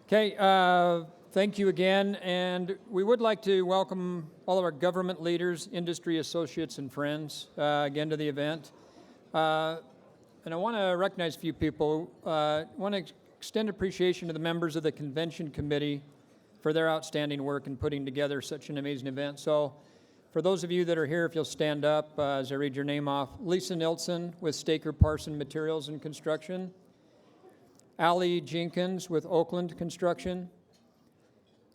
Okay, thank you again, and we would like to welcome all of our government leaders, industry associates, and friends again to the event. And I want to recognize a few people. I want to extend appreciation to the members of the Convention Committee for their outstanding work in putting together such an amazing event. So for those of you that are here, if you'll stand up as I read your name off. Lisa Nilsson with Staker Parson Materials and Construction. Allie Jenkins with Oakland Construction.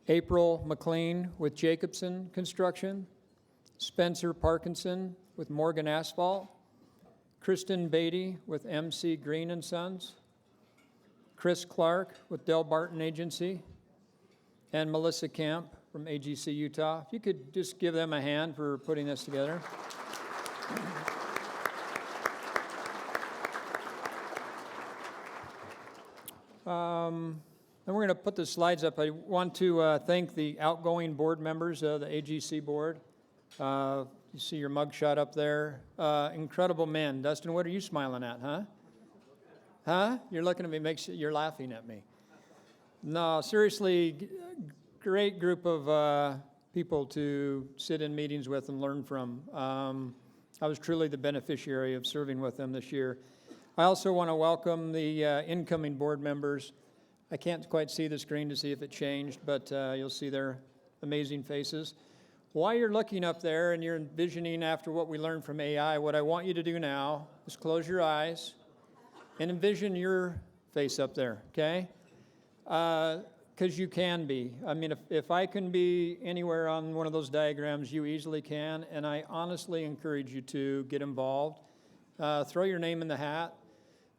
April McLean with Jacobson Construction. Spencer Parkinson with Morgan Asphalt. Kristen Beatty with MC Green and Sons. Chris Clark with Del Barton Agency. And Melissa Camp from AGC Utah. If you could just give them a hand for putting this together. And we're going to put the slides up. I want to thank the outgoing board members of the AGC board. You see your mugshot up there. Incredible men. Dustin, what are you smiling at, huh? Huh? You're looking at me, you're laughing at me. No, seriously, great group of people to sit in meetings with and learn from. I was truly the beneficiary of serving with them this year. I also want to welcome the incoming board members. I can't quite see the screen to see if it changed, but you'll see their amazing faces. While you're looking up there and you're envisioning after what we learned from AI, what I want you to do now is close your eyes and envision your face up there, okay? Because you can be. I mean, if I can be anywhere on one of those diagrams, you easily can, and I honestly encourage you to get involved. Throw your name in the hat,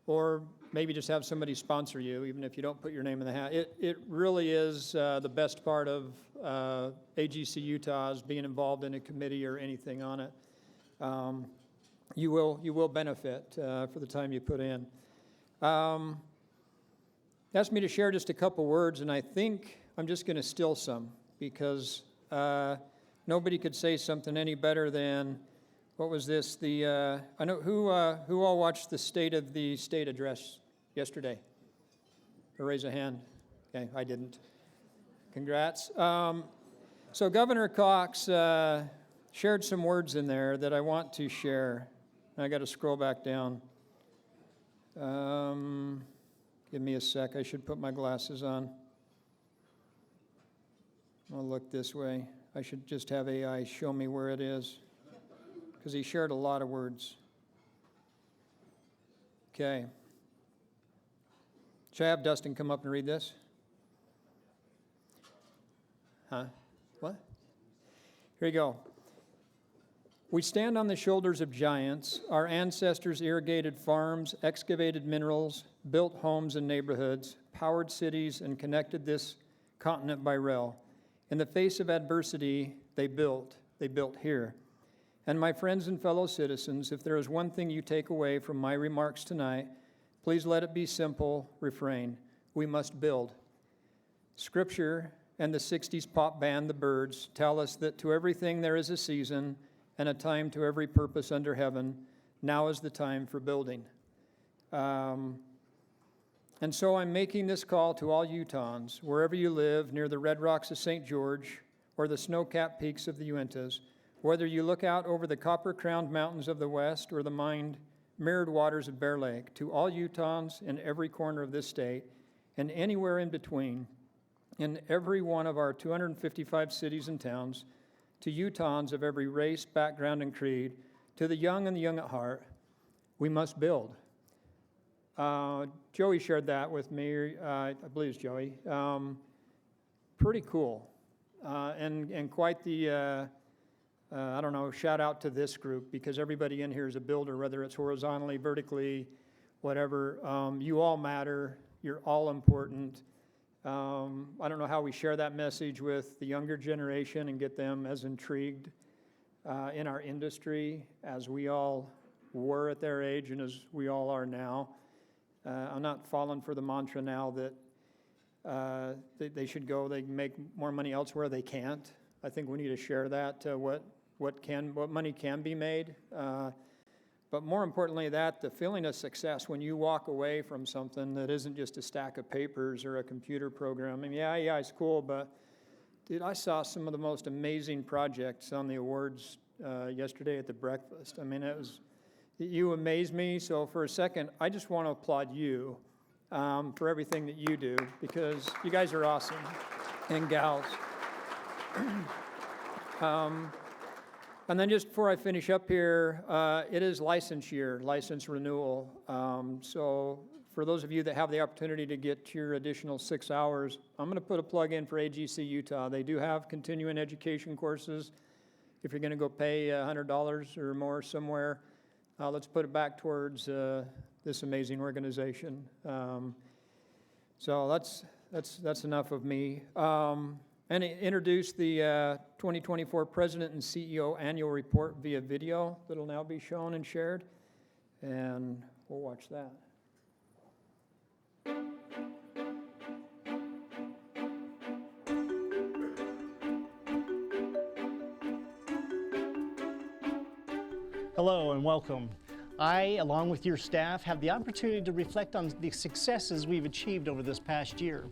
or maybe just have somebody sponsor you, even if you don't put your name in the hat. It really is the best part of AGC Utah is being involved in a committee or anything on it. You will benefit for the time you put in. Asked me to share just a couple words, and I think I'm just going to steal some because nobody could say something any better than, what was this? I know who all watched the State of the State address yesterday? Or raise a hand. Okay, I didn't. Congrats. So Governor Cox shared some words in there that I want to share. I got to scroll back down. Give me a sec. I should put my glasses on. I'll look this way. I should just have AI show me where it is, because he shared a lot of words. Okay. Should I have Dustin come up and read this? Huh? What? Here you go. We stand on the shoulders of giants. Our ancestors irrigated farms, excavated minerals, built homes and neighborhoods, powered cities, and connected this continent by rail. In the face of adversity, they built here. And my friends and fellow citizens, if there is one thing you take away from my remarks tonight, please let it be simple refrain: we must build. Scripture and the 60s pop band The Byrds tell us that to everything there is a season and a time to every purpose under heaven. Now is the time for building. And so I'm making this call to all Utahns, wherever you live, near the Red Rocks of St. George or the snow-capped peaks of the Uintas, whether you look out over the copper-crowned mountains of the west or the mirrored waters of Bear Lake, to all Utahns in every corner of this state and anywhere in between, in every one of our 255 cities and towns, to Utahns of every race, background, and creed, to the young and the young at heart, we must build. Joey shared that with me, I believe it's Joey. Pretty cool, and quite the, shout out to this group, because everybody in here is a builder, whether it's horizontally, vertically, whatever. You all matter, you're all important. I don't know how we share that message with the younger generation and get them as intrigued in our industry as we all were at their age and as we all are now. I'm not falling for the mantra now that they should go, they can make more money elsewhere. They can't. I think we need to share that, what money can be made. but more importantly that, the feeling of success when you walk away from something that isn't just a stack of papers or a computer program. I mean, yeah, it's cool, but dude, I saw some of the most amazing projects on the awards yesterday at the breakfast. I mean, you amaze me. So for a second, I just want to applaud you for everything that you do, because you guys are awesome, and gals. And then just before I finish up here, it is license year, license renewal. So for those of you that have the opportunity to get your additional 6 hours, I'm going to put a plug in for AGC Utah. They do have continuing education courses. If you're going to go pay $100 or more somewhere, let's put it back towards this amazing organization. So that's enough of me. And introduce the 2024 President and CEO Annual Report via video that'll now be shown and shared. And we'll watch that. Hello and welcome. I, along with your staff, have the opportunity to reflect on the successes we've achieved over this past year,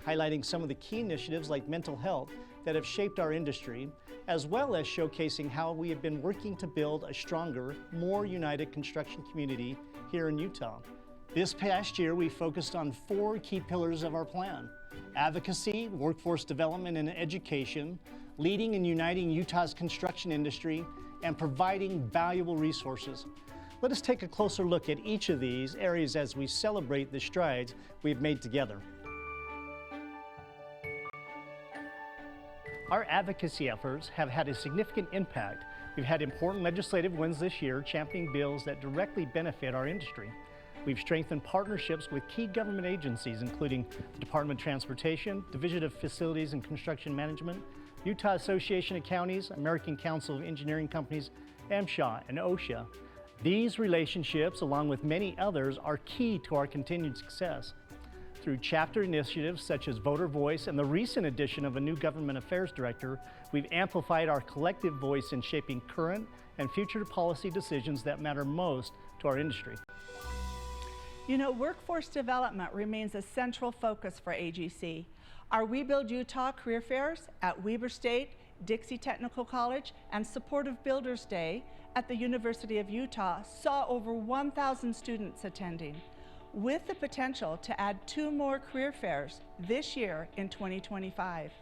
highlighting some of the key initiatives like mental health that have shaped our industry, as well as showcasing how we have been working to build a stronger, more united construction community here in Utah. This past year, we focused on 4 key pillars of our plan: advocacy, workforce development and education, leading and uniting Utah's construction industry, and providing valuable resources. Let us take a closer look at each of these areas as we celebrate the strides we've made together. Our advocacy efforts have had a significant impact. We've had important legislative wins this year, championing bills that directly benefit our industry. We've strengthened partnerships with key government agencies, including the Department of Transportation, Division of Facilities and Construction Management, Utah Association of Counties, American Council of Engineering Companies, MSHA, and OSHA. These relationships, along with many others, are key to our continued success. Through chapter initiatives such as Voter Voice and the recent addition of a new Government Affairs Director, we've amplified our collective voice in shaping current and future policy decisions that matter most to our industry. You know, workforce development remains a central focus for AGC. Our We Build Utah career fairs at Weber State, Dixie Technical College, and Supportive Builders Day at the University of Utah saw over 1,000 students attending, with the potential to add 2 more career fairs this year in 2025.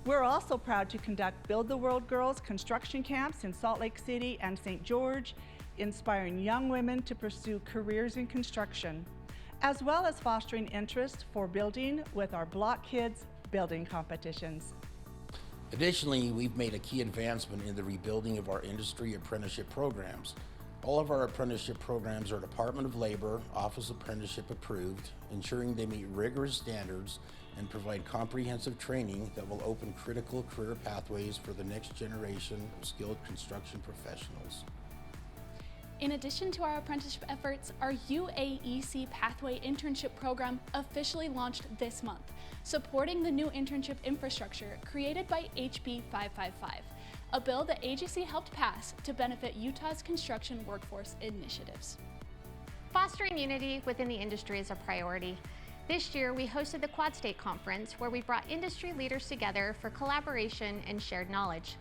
We're also proud to conduct Build the World Girls construction camps in Salt Lake City and St. George, inspiring young women to pursue careers in construction, as well as fostering interest for building with our Block Kids building competitions. Additionally, we've made a key advancement in the rebuilding of our industry apprenticeship programs. All of our apprenticeship programs are Department of Labor Office Apprenticeship approved, ensuring they meet rigorous standards and provide comprehensive training that will open critical career pathways for the next generation of skilled construction professionals. In addition to our apprenticeship efforts, our UAEC Pathway Internship Program officially launched this month, supporting the new internship infrastructure created by HB 555, a bill that AGC helped pass to benefit Utah's construction workforce initiatives. Fostering unity within the industry is a priority. This year, we hosted the Quad State Conference, where we brought industry leaders together for collaboration and shared knowledge.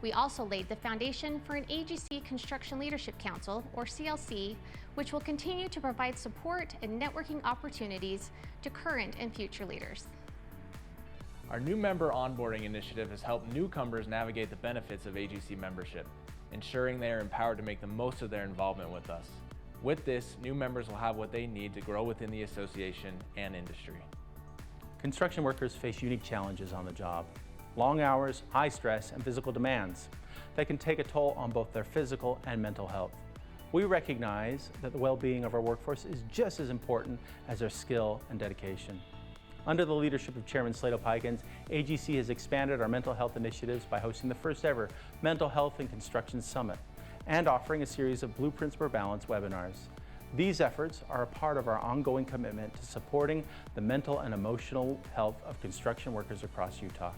We also laid the foundation for an AGC Construction Leadership Council, or CLC, which will continue to provide support and networking opportunities to current and future leaders. Our new member onboarding initiative has helped newcomers navigate the benefits of AGC membership, ensuring they are empowered to make the most of their involvement with us. With this, new members will have what they need to grow within the association and industry. Construction workers face unique challenges on the job. Long hours, high stress, and physical demands that can take a toll on both their physical and mental health. We recognize that the well-being of our workforce is just as important as their skill and dedication. Under the leadership of Chairman Slato Pikens, AGC has expanded our mental health initiatives by hosting the first ever Mental Health and Construction Summit and offering a series of Blueprints for Balance webinars. These efforts are a part of our ongoing commitment to supporting the mental and emotional health of construction workers across Utah.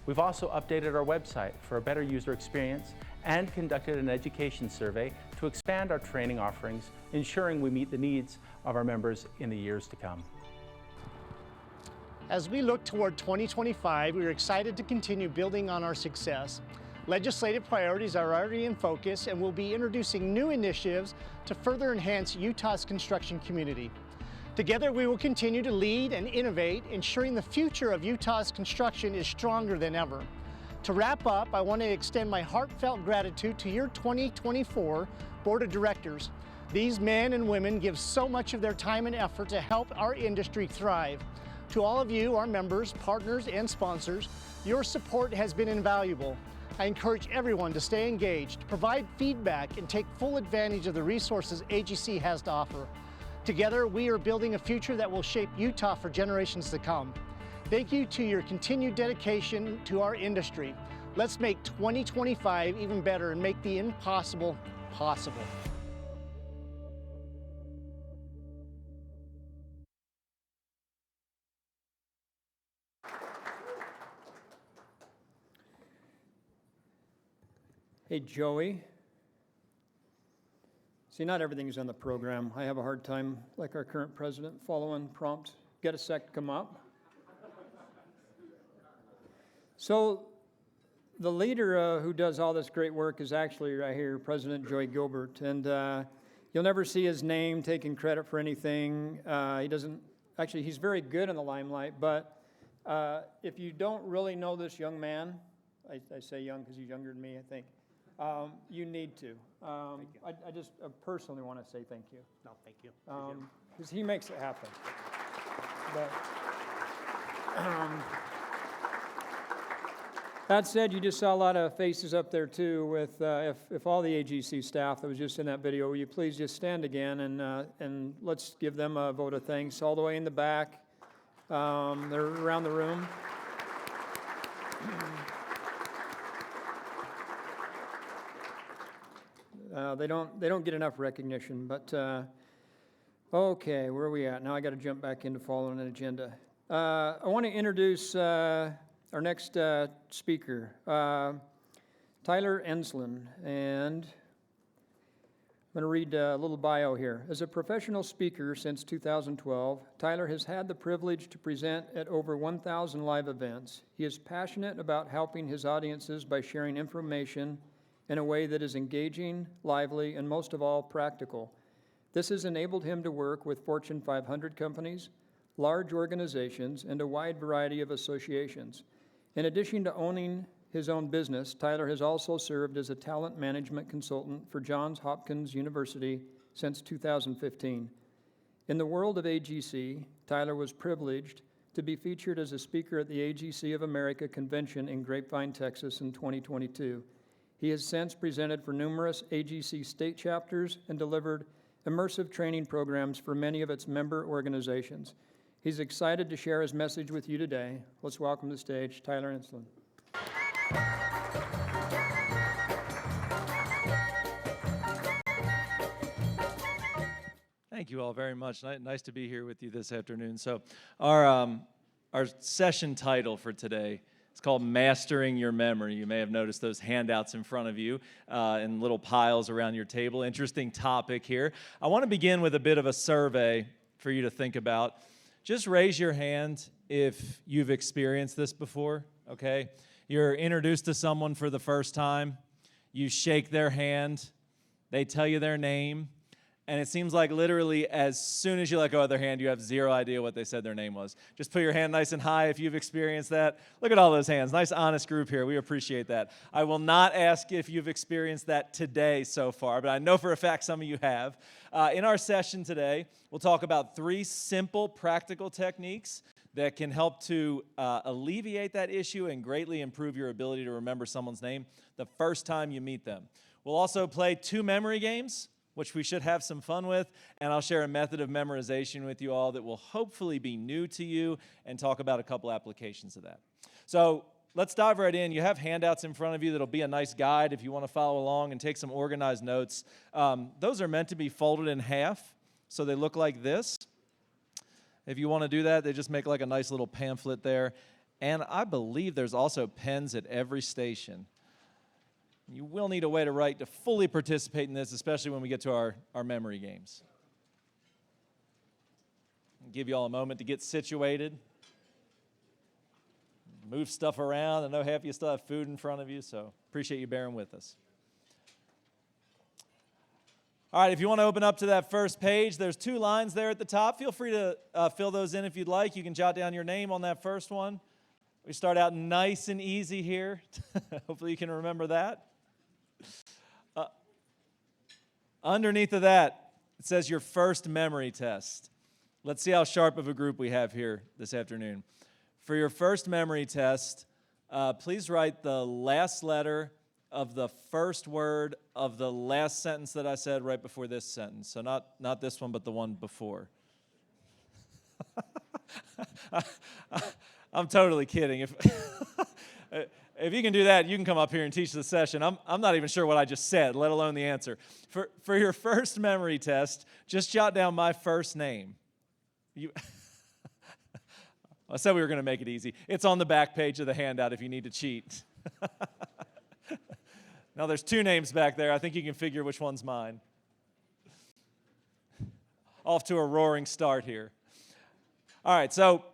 We've also updated our website for a better user experience and conducted an education survey to expand our training offerings, ensuring we meet the needs of our members in the years to come. As we look toward 2025, we are excited to continue building on our success. Legislative priorities are already in focus, and we'll be introducing new initiatives to further enhance Utah's construction community. Together, we will continue to lead and innovate, ensuring the future of Utah's construction is stronger than ever. To wrap up, I want to extend my heartfelt gratitude to your 2024 Board of Directors. These men and women give so much of their time and effort to help our industry thrive. To all of you, our members, partners, and sponsors, your support has been invaluable. I encourage everyone to stay engaged, provide feedback, and take full advantage of the resources AGC has to offer. Together, we are building a future that will shape Utah for generations to come. Thank you to your continued dedication to our industry. Let's make 2025 even better and make the impossible possible. Hey, Joey. See, not everything is on the program. I have a hard time, like our current president, following prompt. Get a sec to come up. So the leader who does all this great work is actually right here, President Joey Gilbert. And you'll never see his name taking credit for anything. He doesn't, actually, he's very good in the limelight. But if you don't really know this young man, I say young because he's younger than me, I think. You need to. I just personally want to say thank you. No, thank you. Because he makes it happen. But, that said, you just saw a lot of faces up there too with, if all the AGC staff that was just in that video, will you please just stand again and let's give them a vote of thanks all the way in the back. They're around the room. They don't get enough recognition, but okay, where are we at? Now I got to jump back into following an agenda. I want to introduce our next speaker, Tyler Enslin, and I'm going to read a little bio here. As a professional speaker since 2012, Tyler has had the privilege to present at over 1,000 live events. He is passionate about helping his audiences by sharing information in a way that is engaging, lively, and most of all, practical. This has enabled him to work with Fortune 500 companies, large organizations, and a wide variety of associations. In addition to owning his own business, Tyler has also served as a talent management consultant for Johns Hopkins University since 2015. In the world of AGC, Tyler was privileged to be featured as a speaker at the AGC of America convention in Grapevine, Texas in 2022. He has since presented for numerous AGC state chapters and delivered immersive training programs for many of its member organizations. He's excited to share his message with you today. Let's welcome to the stage Tyler Enslin. Thank you all very much. Nice to be here with you this afternoon. So our session title for today, it's called Mastering Your Memory. You may have noticed those handouts in front of you in little piles around your table. Interesting topic here. I want to begin with a bit of a survey for you to think about. Just raise your hand if you've experienced this before, okay? You're introduced to someone for the first time. You shake their hand. They tell you their name. And it seems like literally as soon as you let go of their hand, you have zero idea what they said their name was. Just put your hand nice and high if you've experienced that. Look at all those hands. Nice, honest group here. We appreciate that. I will not ask if you've experienced that today so far, but I know for a fact some of you have. In our session today, we'll talk about 3 simple, practical techniques that can help to alleviate that issue and greatly improve your ability to remember someone's name the first time you meet them. We'll also play 2 memory games, which we should have some fun with, and I'll share a method of memorization with you all that will hopefully be new to you and talk about a couple applications of that. So let's dive right in. You have handouts in front of you that'll be a nice guide if you want to follow along and take some organized notes. Those are meant to be folded in half, so they look like this. If you want to do that, they just make like a nice little pamphlet there. And I believe there's also pens at every station. You will need a way to write to fully participate in this, especially when we get to our memory games. I'll give you all a moment to get situated. Move stuff around. I know half of you still have food in front of you, so appreciate you bearing with us. All right, if you want to open up to that first page, there's 2 lines there at the top. Feel free to fill those in if you'd like. You can jot down your name on that first one. We start out nice and easy here. Hopefully you can remember that. Underneath of that, it says your first memory test. Let's see how sharp of a group we have here this afternoon. For your first memory test, please write the last letter of the first word of the last sentence that I said right before this sentence. So not this one, but the one before. I'm totally kidding. If you can do that, you can come up here and teach the session. I'm not even sure what I just said, let alone the answer. For your first memory test, just jot down my first name. I said we were going to make it easy. It's on the back page of the handout if you need to cheat. Now there's 2 names back there. I think you can figure which one's mine. Off to a roaring start here. All right, so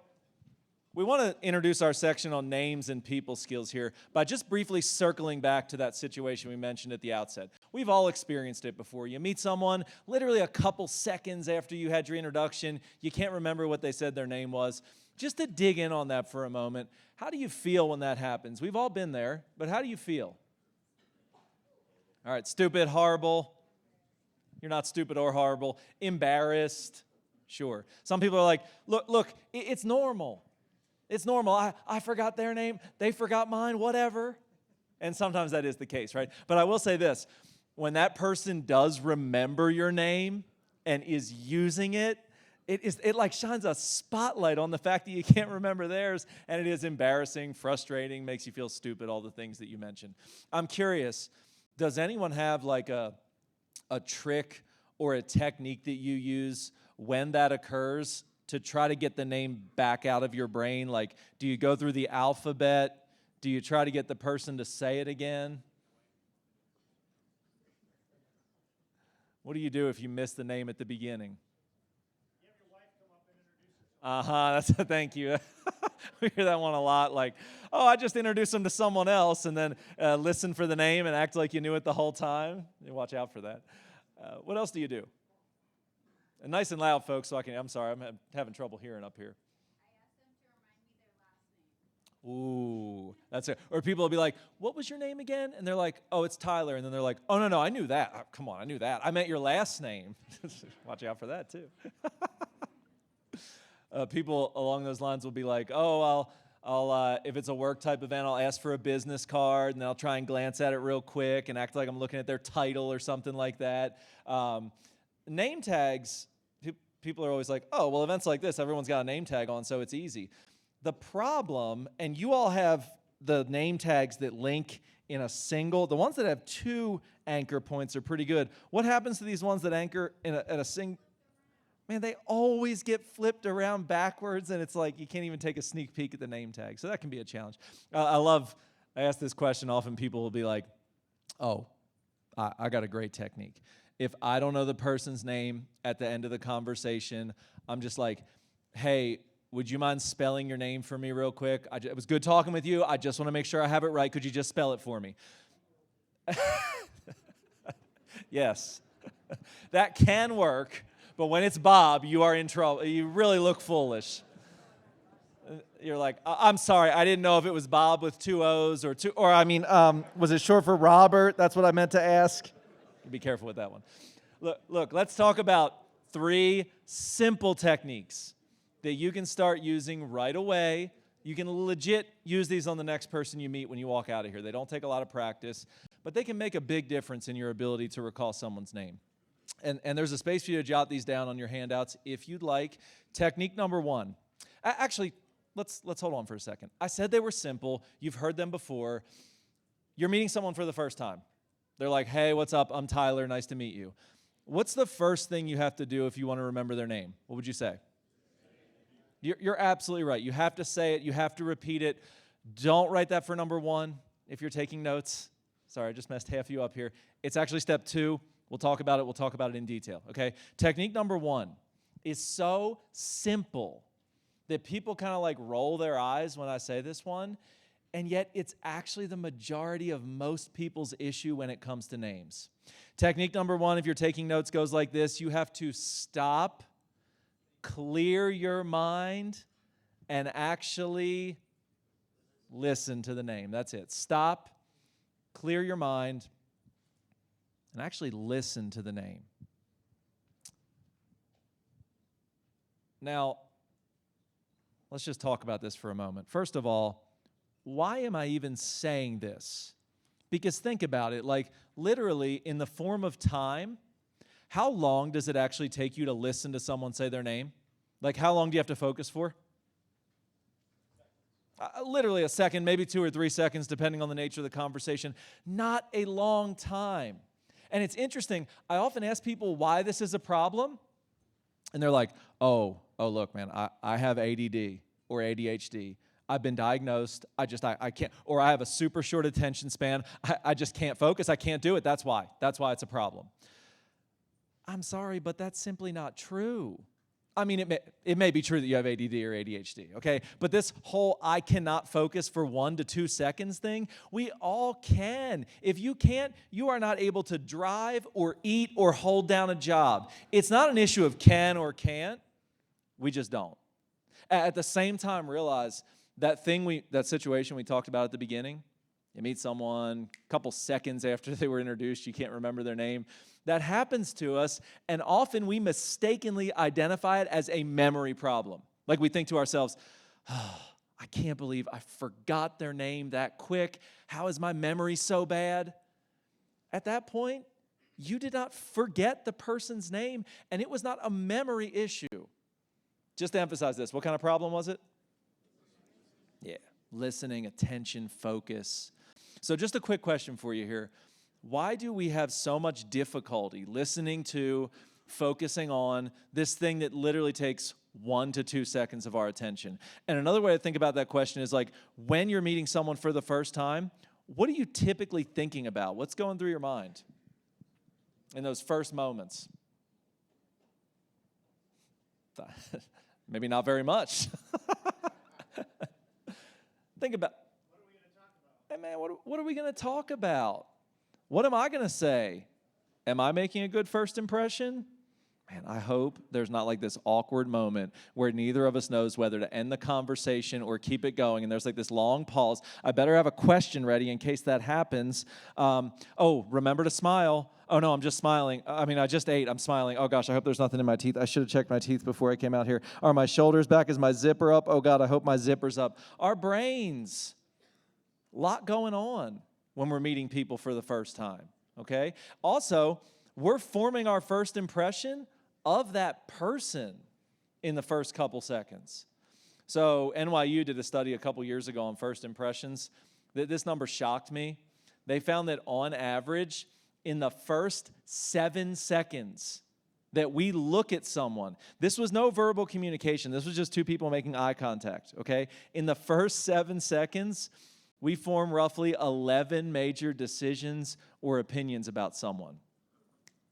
we want to introduce our section on names and people skills here by just briefly circling back to that situation we mentioned at the outset. We've all experienced it before. You meet someone literally a couple seconds after you had your introduction. You can't remember what they said their name was. Just to dig in on that for a moment, how do you feel when that happens? We've all been there, but how do you feel? All right, stupid, horrible. You're not stupid or horrible. Embarrassed. Sure. Some people are like, look, it's normal. It's normal. I forgot their name. They forgot mine, whatever. And sometimes that is the case, right? But I will say this. When that person does remember your name and is using it, it like shines a spotlight on the fact that you can't remember theirs, and it is embarrassing, frustrating, makes you feel stupid, all the things that you mentioned. I'm curious, does anyone have like a trick or a technique that you use when that occurs to try to get the name back out of your brain? Like, do you go through the alphabet? Do you try to get the person to say it again? What do you do if you miss the name at the beginning? You have your wife come up and introduce herself. Thank you. We hear that one a lot, like, oh, I just introduced them to someone else, and then listen for the name and act like you knew it the whole time. You watch out for that. What else do you do? And nice and loud, folks, so I'm sorry, I'm having trouble hearing up here. I ask them to remind me their last name. Ooh, that's it. Or people will be like, what was your name again? And they're like, oh, it's Tyler. And then they're like, oh, no, I knew that. Oh, come on, I knew that. I meant your last name. Watch out for that, too. People along those lines will be like, oh, I'll if it's a work type event, I'll ask for a business card, and then I'll try and glance at it real quick and act like I'm looking at their title or something like that. Name tags, people are always like, oh, well, events like this, everyone's got a name tag on, so it's easy. The problem, and you all have the name tags that link in a single, the ones that have 2 anchor points are pretty good. What happens to these ones that anchor at a single? Man, they always get flipped around backwards, and it's like you can't even take a sneak peek at the name tag. So that can be a challenge. I ask this question often. People will be like, oh, I got a great technique. If I don't know the person's name at the end of the conversation, I'm just like, hey, would you mind spelling your name for me real quick? It was good talking with you. I just want to make sure I have it right. Could you just spell it for me? Yes. That can work. But when it's Bob, you are in trouble. You really look foolish. You're like, I'm sorry, I didn't know if it was Bob with 2 O's or was it short for Robert? That's what I meant to ask. Be careful with that one. Look, let's talk about 3 simple techniques that you can start using right away. You can legit use these on the next person you meet when you walk out of here. They don't take a lot of practice, but they can make a big difference in your ability to recall someone's name. And there's a space for you to jot these down on your handouts if you'd like. Technique number 1. Actually, let's hold on for a second. I said they were simple. You've heard them before. You're meeting someone for the first time. They're like, hey, what's up? I'm Tyler. Nice to meet you. What's the first thing you have to do if you want to remember their name? What would you say? You're absolutely right. You have to say it. You have to repeat it. Don't write that for number 1 if you're taking notes. Sorry, I just messed half of you up here. It's actually step 2. We'll talk about it. We'll talk about it in detail, okay? Technique number 1 is so simple that people kind of like roll their eyes when I say this one, and yet it's actually the majority of most people's issue when it comes to names. Technique number 1, if you're taking notes, goes like this. You have to stop, clear your mind, and actually listen to the name. That's it. Stop, clear your mind, and actually listen to the name. Now, let's just talk about this for a moment. First of all, why am I even saying this? Because think about it, like literally in the form of time, how long does it actually take you to listen to someone say their name? Like how long do you have to focus for? Literally a second, maybe 2 or 3 seconds, depending on the nature of the conversation. Not a long time. And it's interesting, I often ask people why this is a problem, and they're like, oh, look, man, I have ADD or ADHD. I've been diagnosed, I can't, or I have a super short attention span, I just can't focus, I can't do it, that's why it's a problem. I'm sorry, but that's simply not true. I mean, it may be true that you have ADD or ADHD, okay? But this whole I cannot focus for 1 to 2 seconds thing, we all can. If you can't, you are not able to drive or eat or hold down a job. It's not an issue of can or can't. We just don't. At the same time, realize that situation we talked about at the beginning, you meet someone a couple seconds after they were introduced, you can't remember their name. That happens to us, and often we mistakenly identify it as a memory problem. Like we think to ourselves, oh, I can't believe I forgot their name that quick. How is my memory so bad? At that point, you did not forget the person's name, and it was not a memory issue. Just to emphasize this, what kind of problem was it? Yeah, listening, attention, focus. So just a quick question for you here. Why do we have so much difficulty listening to, focusing on this thing that literally takes 1 to 2 seconds of our attention? And another way to think about that question is like, when you're meeting someone for the first time, what are you typically thinking about? What's going through your mind in those first moments? Maybe not very much. Think about, hey man, what are we going to talk about? What am I going to say? Am I making a good first impression? Man, I hope there's not like this awkward moment where neither of us knows whether to end the conversation or keep it going, and there's like this long pause. I better have a question ready in case that happens. Remember to smile. Oh, no, I'm just smiling. I just ate. I'm smiling. Oh, gosh, I hope there's nothing in my teeth. I should have checked my teeth before I came out here. Are my shoulders back? Is my zipper up? Oh, God, I hope my zipper's up. Our brains, a lot going on when we're meeting people for the first time, okay? Also, we're forming our first impression of that person in the first couple seconds. So NYU did a study a couple years ago on first impressions. This number shocked me. They found that on average, in the first 7 seconds that we look at someone, this was no verbal communication. This was just 2 people making eye contact, okay? In the first 7 seconds, we form roughly 11 major decisions or opinions about someone.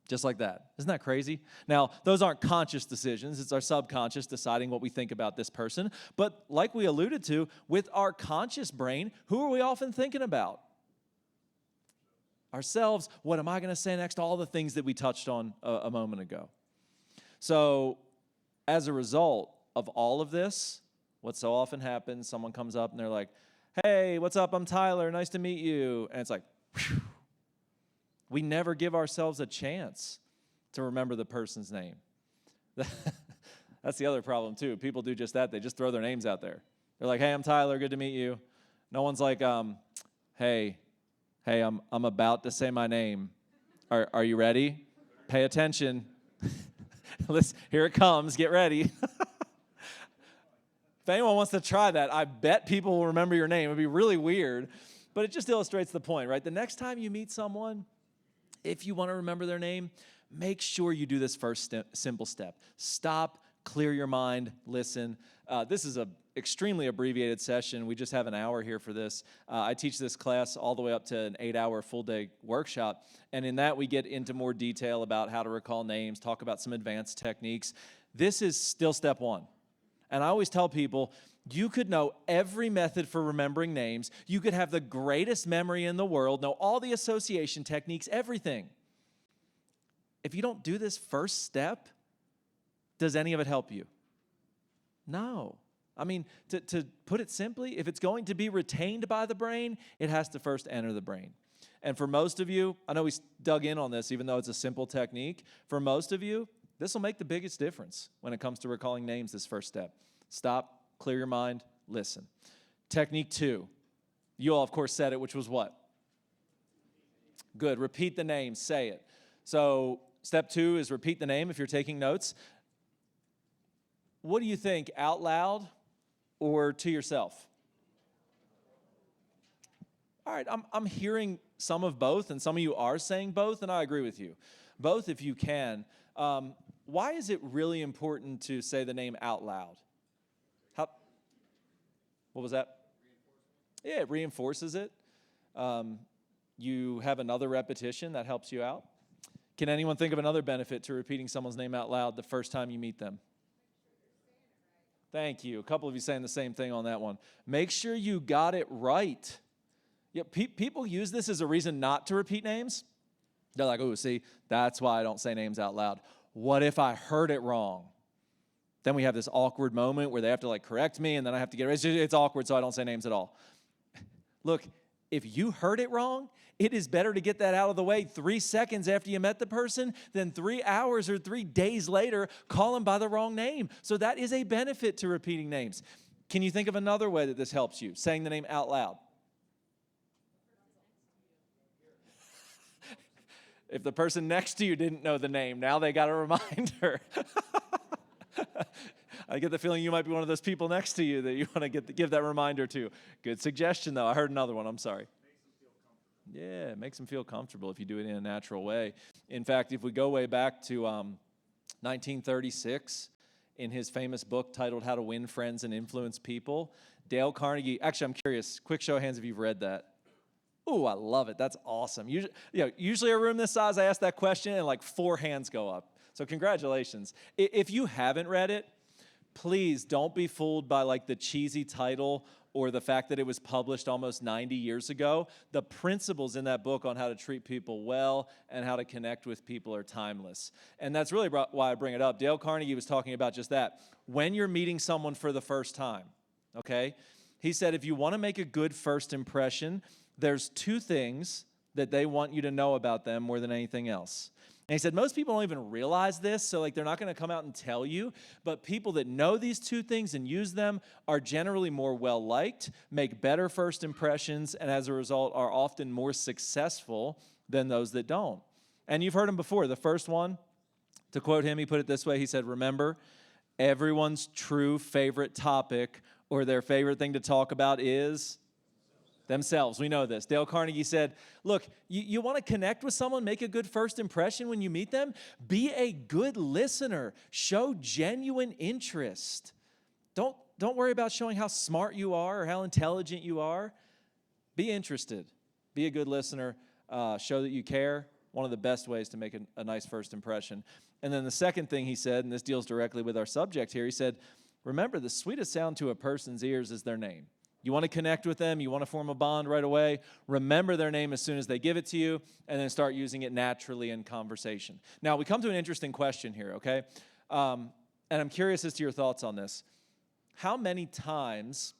Just like that. Isn't that crazy? Now, those aren't conscious decisions. It's our subconscious deciding what we think about this person. But like we alluded to, with our conscious brain, who are we often thinking about? Ourselves. What am I going to say next? All the things that we touched on a moment ago. So, as a result of all of this, what so often happens, someone comes up and they're like, hey, what's up? I'm Tyler. Nice to meet you. And it's like, whew. We never give ourselves a chance to remember the person's name. That's the other problem, too. People do just that. They just throw their names out there. They're like, hey, I'm Tyler. Good to meet you. No one's like, hey, I'm about to say my name. Are you ready? Pay attention. Listen, here it comes. Get ready. If anyone wants to try that, I bet people will remember your name. It would be really weird, but it just illustrates the point, right? The next time you meet someone, if you want to remember their name, make sure you do this first simple step. Stop, clear your mind, listen. This is a extremely abbreviated session. We just have an hour here for this. I teach this class all the way up to an 8-hour full-day workshop, and in that we get into more detail about how to recall names, talk about some advanced techniques. This is still step one. And I always tell people, you could know every method for remembering names. You could have the greatest memory in the world, know all the association techniques, everything. If you don't do this first step, does any of it help you? No. I mean, to put it simply, if it's going to be retained by the brain, it has to first enter the brain. And for most of you, I know we dug in on this, even though it's a simple technique. For most of you, this will make the biggest difference when it comes to recalling names, this first step. Stop, clear your mind, listen. Technique 2. You all, of course, said it, which was what? Good. Repeat the name, say it. So step 2 is repeat the name if you're taking notes. What do you think, out loud or to yourself? All right, I'm hearing some of both, and some of you are saying both, and I agree with you. Both if you can. Why is it really important to say the name out loud? What was that? Yeah, it reinforces it. You have another repetition that helps you out. Can anyone think of another benefit to repeating someone's name out loud the first time you meet them? Thank you. A couple of you saying the same thing on that one. Make sure you got it right. Yeah, people use this as a reason not to repeat names. They're like, oh, see, that's why I don't say names out loud. What if I heard it wrong? Then we have this awkward moment where they have to like correct me, and then I have to get it. It's awkward, so I don't say names at all. Look, if you heard it wrong, it is better to get that out of the way 3 seconds after you met the person than 3 hours or 3 days later call them by the wrong name. So that is a benefit to repeating names. Can you think of another way that this helps you, saying the name out loud? If the person next to you didn't know the name, now they got a reminder. I get the feeling you might be one of those people next to you that you want to give that reminder to. Good suggestion, though. I heard another one. I'm sorry. Yeah, it makes them feel comfortable if you do it in a natural way. In fact, if we go way back to 1936, in his famous book titled How to Win Friends and Influence People, Dale Carnegie, actually, I'm curious, quick show of hands if you've read that. Oh, I love it. That's awesome. Usually a room this size, I ask that question and like 4 hands go up. So congratulations. If you haven't read it, please don't be fooled by like the cheesy title or the fact that it was published almost 90 years ago. The principles in that book on how to treat people well and how to connect with people are timeless. And that's really why I bring it up. Dale Carnegie was talking about just that. When you're meeting someone for the first time, okay, he said if you want to make a good first impression, there's 2 things that they want you to know about them more than anything else. And he said most people don't even realize this, so like they're not going to come out and tell you, but people that know these 2 things and use them are generally more well-liked, make better first impressions, and as a result are often more successful than those that don't. And you've heard him before. The first one, to quote him, he put it this way. He said, remember, everyone's true favorite topic or their favorite thing to talk about is themselves. We know this. Dale Carnegie said, look, you want to connect with someone, make a good first impression when you meet them? Be a good listener. Show genuine interest. Don't worry about showing how smart you are or how intelligent you are. Be interested. Be a good listener. Show that you care. One of the best ways to make a nice first impression. And then the second thing he said, and this deals directly with our subject here, he said, remember, the sweetest sound to a person's ears is their name. You want to connect with them, you want to form a bond right away, remember their name as soon as they give it to you, and then start using it naturally in conversation. Now, we come to an interesting question here, okay? And I'm curious as to your thoughts on this. How many times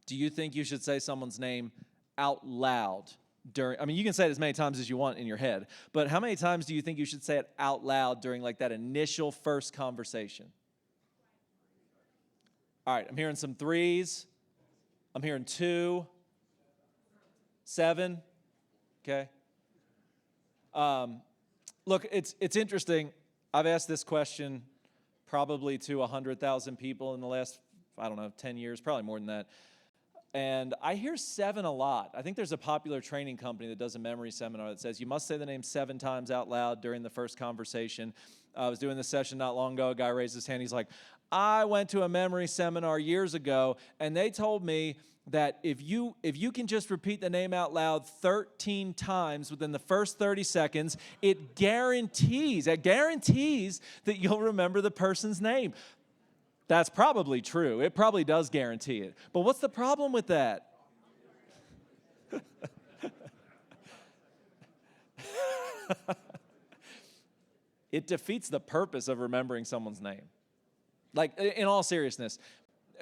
do you think you should say someone's name out loud during, I mean, you can say it as many times as you want in your head, but how many times do you think you should say it out loud during like that initial first conversation? All right, I'm hearing some 3s. I'm hearing 2, 7, okay? Look, it's interesting. I've asked this question probably to 100,000 people in the last, 10 years, probably more than that. And I hear 7 a lot. I think there's a popular training company that does a memory seminar that says you must say the name 7 times out loud during the first conversation. I was doing this session not long ago. A guy raised his hand. He's like, I went to a memory seminar years ago, and they told me that if you can just repeat the name out loud 13 times within the first 30 seconds, it guarantees that you'll remember the person's name. That's probably true. It probably does guarantee it. But what's the problem with that? It defeats the purpose of remembering someone's name. Like, in all seriousness,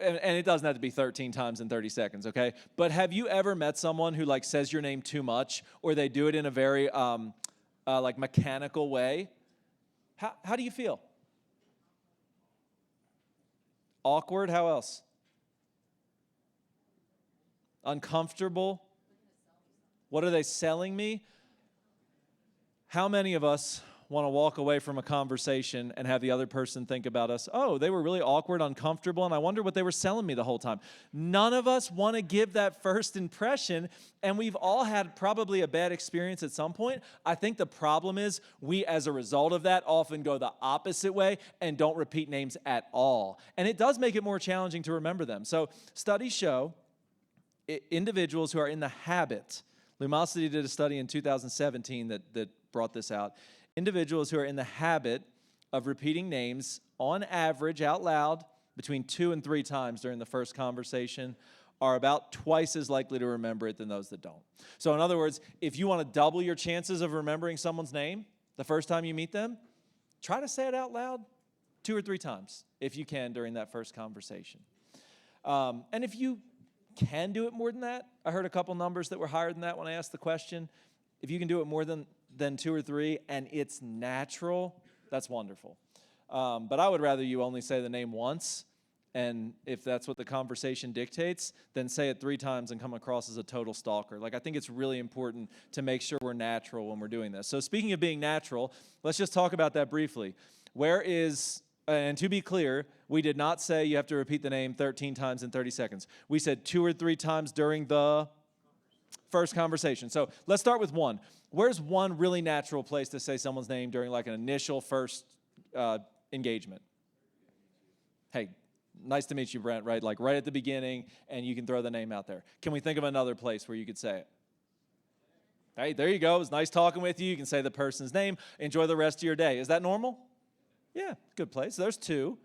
and it doesn't have to be 13 times in 30 seconds, okay? But have you ever met someone who, like, says your name too much, or they do it in a very, like, mechanical way? How do you feel? Awkward, how else? Uncomfortable? What are they selling me? How many of us want to walk away from a conversation and have the other person think about us, oh, they were really awkward, uncomfortable, and I wonder what they were selling me the whole time. None of us want to give that first impression, and we've all had probably a bad experience at some point. I think the problem is we, as a result of that, often go the opposite way and don't repeat names at all. And it does make it more challenging to remember them. So studies show individuals who are in the habit, Lumosity did a study in 2017 that brought this out, individuals who are in the habit of repeating names on average out loud between 2 and 3 times during the first conversation are about twice as likely to remember it than those that don't. So in other words, if you want to double your chances of remembering someone's name the first time you meet them, try to say it out loud 2 or 3 times if you can during that first conversation. And if you can do it more than that, I heard a couple numbers that were higher than that when I asked the question. If you can do it more than 2 or 3 and it's natural, that's wonderful. But I would rather you only say the name once, and if that's what the conversation dictates, then say it 3 times and come across as a total stalker. Like, I think it's really important to make sure we're natural when we're doing this. So speaking of being natural, let's just talk about that briefly. And to be clear, we did not say you have to repeat the name 13 times in 30 seconds. We said 2 or 3 times during the first conversation. So let's start with 1. Where's one really natural place to say someone's name during like an initial first engagement? Hey, nice to meet you, Brent, right? Like right at the beginning, and you can throw the name out there. Can we think of another place where you could say it? Hey, there you go. It was nice talking with you. You can say the person's name. Enjoy the rest of your day. Is that normal? Yeah, good place. There's 2.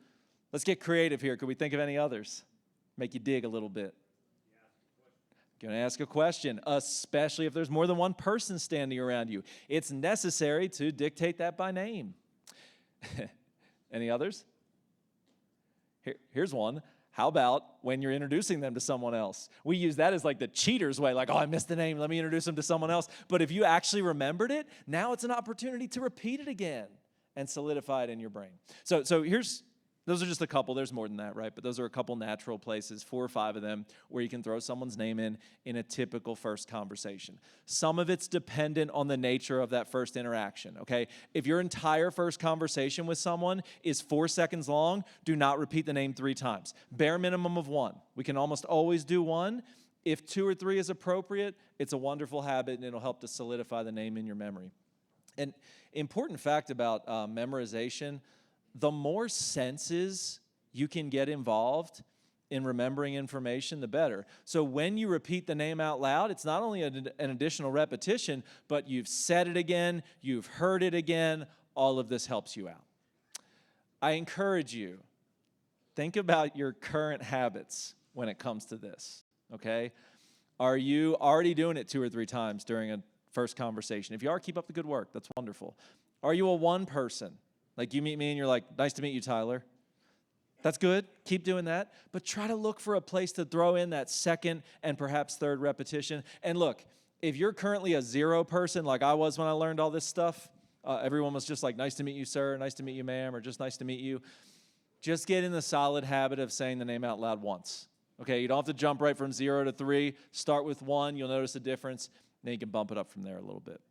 Let's get creative here. Could we think of any others? Make you dig a little bit. Going to ask a question, especially if there's more than one person standing around you. It's necessary to dictate that by name. Any others? Here's one. How about when you're introducing them to someone else? We use that as like the cheater's way, like, oh, I missed the name, let me introduce them to someone else. But if you actually remembered it, now it's an opportunity to repeat it again and solidify it in your brain. So those are just a couple. There's more than that, right? But those are a couple natural places, 4 or 5 of them, where you can throw someone's name in a typical first conversation. Some of it's dependent on the nature of that first interaction, okay? If your entire first conversation with someone is 4 seconds long, do not repeat the name 3 times. Bare minimum of 1. We can almost always do 1. If 2 or 3 is appropriate, it's a wonderful habit, and it'll help to solidify the name in your memory. An important fact about memorization, the more senses you can get involved in remembering information, the better. So when you repeat the name out loud, it's not only an additional repetition, but you've said it again, you've heard it again. All of this helps you out. I encourage you, think about your current habits when it comes to this, okay? Are you already doing it 2 or 3 times during a first conversation? If you are, keep up the good work. That's wonderful. Are you a one person? Like you meet me and you're like, nice to meet you, Tyler. That's good. Keep doing that. But try to look for a place to throw in that second and perhaps third repetition. And look, if you're currently a 0 person like I was when I learned all this stuff, everyone was just like, nice to meet you, sir, nice to meet you, ma'am, or just nice to meet you. Just get in the solid habit of saying the name out loud once. Okay, you don't have to jump right from 0 to 3. Start with 1. You'll notice a difference. Then you can bump it up from there a little bit.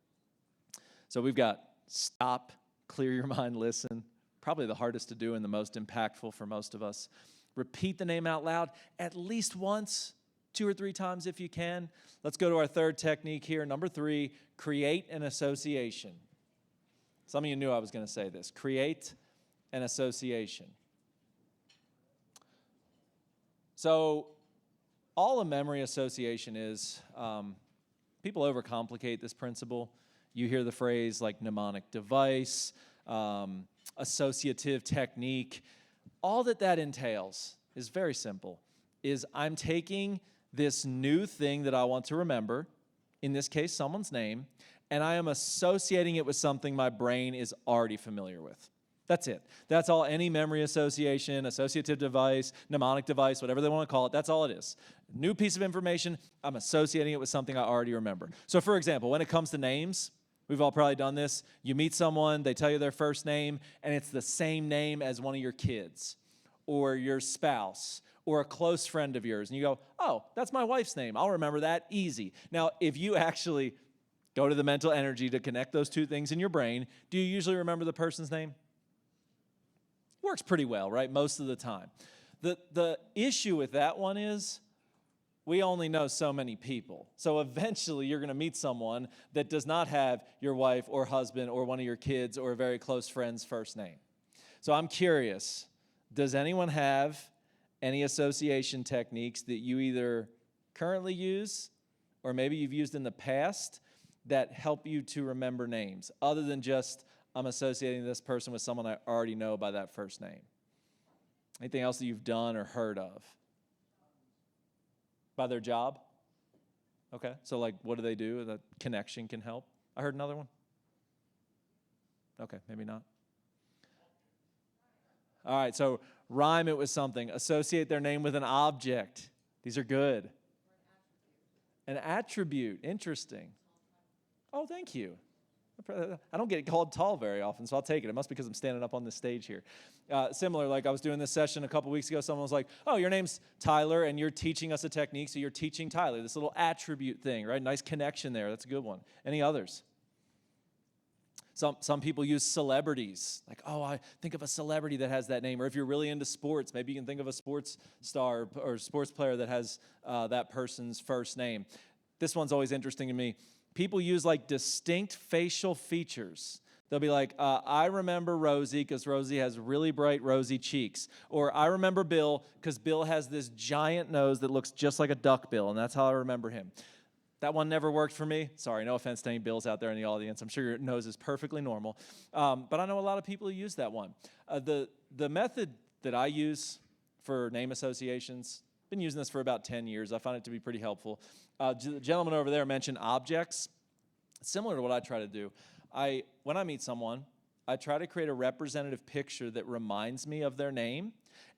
So we've got stop, clear your mind, listen. Probably the hardest to do and the most impactful for most of us. Repeat the name out loud at least once. 2 or 3 times if you can. Let's go to our third technique here. Number 3, create an association. Some of you knew I was going to say this. Create an association. So all a memory association is, people overcomplicate this principle. You hear the phrase like mnemonic device, associative technique. All that entails is very simple, is I'm taking this new thing that I want to remember, in this case, someone's name, and I am associating it with something my brain is already familiar with. That's it. That's all any memory association, associative device, mnemonic device, whatever they want to call it, that's all it is. New piece of information, I'm associating it with something I already remember. So for example, when it comes to names, we've all probably done this. You meet someone, they tell you their first name, and it's the same name as one of your kids or your spouse or a close friend of yours. And you go, oh, that's my wife's name. I'll remember that easy. Now, if you actually go to the mental energy to connect those two things in your brain, do you usually remember the person's name? Works pretty well, right? Most of the time. The issue with that one is we only know so many people. So eventually you're going to meet someone that does not have your wife or husband or one of your kids or a very close friend's first name. So I'm curious, does anyone have any association techniques that you either currently use or maybe you've used in the past that help you to remember names other than just I'm associating this person with someone I already know by that first name? Anything else that you've done or heard of? By their job? Okay, so like what do they do? That connection can help. I heard another one. Okay, maybe not. All right, so rhyme it with something. Associate their name with an object. These are good. An attribute, interesting. Oh, thank you. I don't get called tall very often, so I'll take it. It must be because I'm standing up on this stage here. Similar, like I was doing this session a couple weeks ago, someone was like, oh, your name's Tyler, and you're teaching us a technique, so you're teaching Tyler, this little attribute thing, right? Nice connection there. That's a good one. Any others? Some people use celebrities. Like, oh, I think of a celebrity that has that name. Or if you're really into sports, maybe you can think of a sports star or sports player that has that person's first name. This one's always interesting to me. People use like distinct facial features. They'll be like, I remember Rosie because Rosie has really bright rosy cheeks. Or I remember Bill because Bill has this giant nose that looks just like a duck bill, and that's how I remember him. That one never worked for me. Sorry, no offense to any Bills out there in the audience. I'm sure your nose is perfectly normal. But I know a lot of people who use that one. The method that I use for name associations, been using this for about 10 years. I find it to be pretty helpful. The gentleman over there mentioned objects. Similar to what I try to do. When I meet someone, I try to create a representative picture that reminds me of their name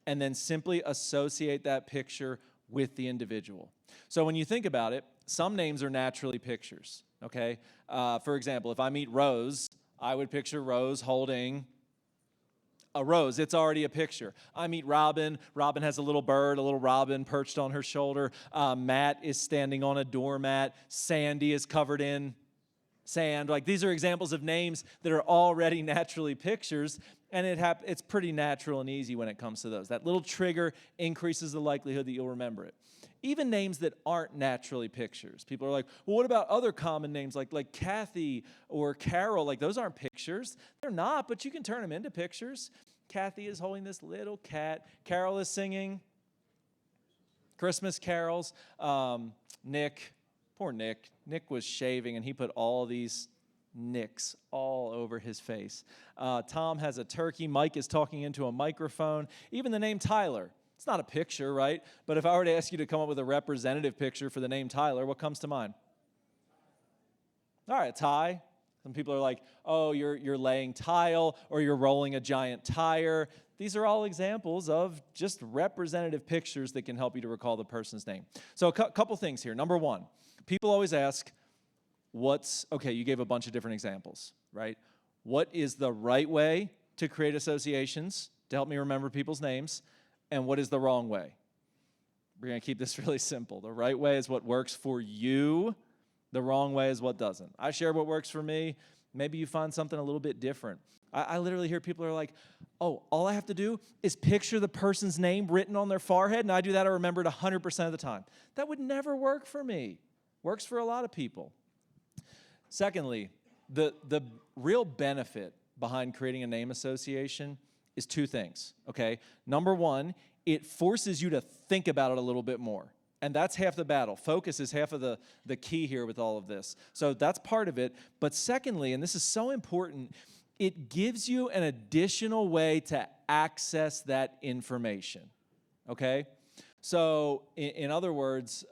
and then simply associate that picture with the individual. So when you think about it, some names are naturally pictures, okay? For example, if I meet Rose, I would picture Rose holding a rose. It's already a picture. I meet Robin. Robin has a little bird, a little robin perched on her shoulder. Matt is standing on a doormat. Sandy is covered in sand. Like, these are examples of names that are already naturally pictures, and it's pretty natural and easy when it comes to those. That little trigger increases the likelihood that you'll remember it. Even names that aren't naturally pictures. People are like, well, what about other common names like Kathy or Carol? Like, those aren't pictures. They're not, but you can turn them into pictures. Kathy is holding this little cat. Carol is singing Christmas carols. Nick, poor Nick. Nick was shaving, and he put all these nicks all over his face. Tom has a turkey. Mike is talking into a microphone. Even the name Tyler. It's not a picture, right? But if I were to ask you to come up with a representative picture for the name Tyler, what comes to mind? All right, tie. Some people are like, oh, you're laying tile or you're rolling a giant tire. These are all examples of just representative pictures that can help you to recall the person's name. So a couple things here. Number one, people always ask, okay, you gave a bunch of different examples, right? What is the right way to create associations to help me remember people's names? And what is the wrong way? We're going to keep this really simple. The right way is what works for you. The wrong way is what doesn't. I share what works for me. Maybe you find something a little bit different. I literally hear people are like, oh, all I have to do is picture the person's name written on their forehead, and I do that, I remember it 100% of the time. That would never work for me. Works for a lot of people. Secondly, the real benefit behind creating a name association is two things, okay? Number one, it forces you to think about it a little bit more. And that's half the battle. Focus is half of the key here with all of this. So that's part of it. But secondly, and this is so important, it gives you an additional way to access that information, okay? So in other words,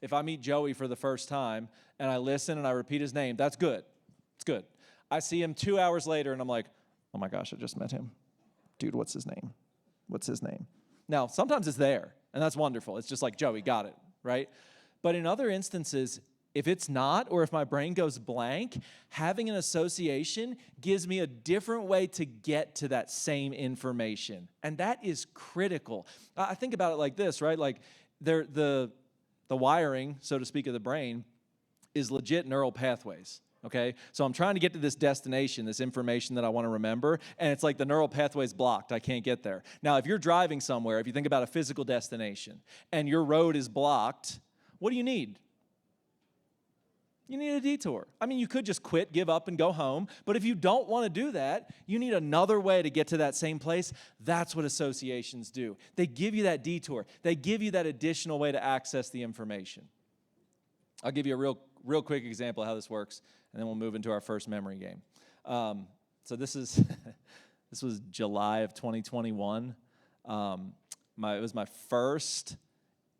if I meet Joey for the first time and I listen and I repeat his name, that's good. It's good. I see him 2 hours later and I'm like, oh my gosh, I just met him. Dude, what's his name? What's his name? Now, sometimes it's there, and that's wonderful. It's just like, Joey, got it, right? But in other instances, if it's not, or if my brain goes blank, having an association gives me a different way to get to that same information. And that is critical. I think about it like this, right? Like the wiring, so to speak, of the brain is legit neural pathways. Okay, so I'm trying to get to this destination, this information that I want to remember, and it's like the neural pathway's blocked. I can't get there. Now, if you're driving somewhere, if you think about a physical destination, and your road is blocked, what do you need? You need a detour. I mean, you could just quit, give up, and go home, but if you don't want to do that, you need another way to get to that same place. That's what associations do. They give you that detour. They give you that additional way to access the information. I'll give you a real quick example of how this works, and then we'll move into our first memory game. So this was July of 2021. It was my first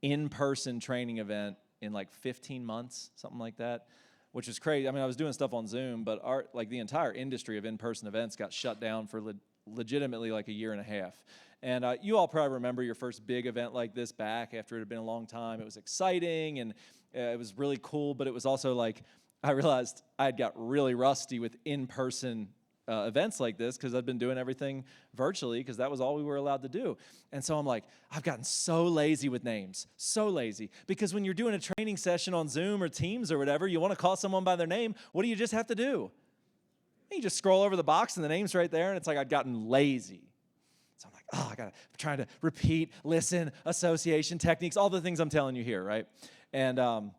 in-person training event in like 15 months, something like that, which is crazy. I mean, I was doing stuff on Zoom, but the entire industry of in-person events got shut down for legitimately like a year and a half. And you all probably remember your first big event like this back after it had been a long time. It was exciting, and it was really cool, but it was also like, I realized I had got really rusty with in-person events like this because I'd been doing everything virtually because that was all we were allowed to do. And so I'm like, I've gotten so lazy with names, so lazy. Because when you're doing a training session on Zoom or Teams or whatever, you want to call someone by their name, what do you just have to do? You just scroll over the box and the name's right there, and it's like I'd gotten lazy. So I'm like, I'm trying to repeat, listen, association techniques, all the things I'm telling you here, right? And I'm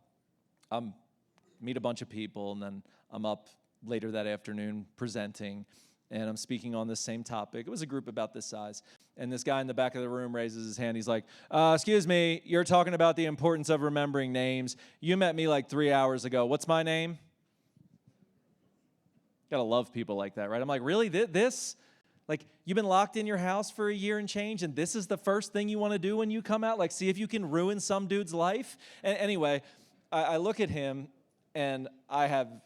meet a bunch of people, and then I'm up later that afternoon presenting, and I'm speaking on this same topic. It was a group about this size, and this guy in the back of the room raises his hand. He's like, excuse me, you're talking about the importance of remembering names. You met me like 3 hours ago. What's my name? Gotta love people like that, right? I'm like, really? This? Like, you've been locked in your house for a year and change, and this is the first thing you want to do when you come out? Like, see if you can ruin some dude's life? And anyway, I look at him, and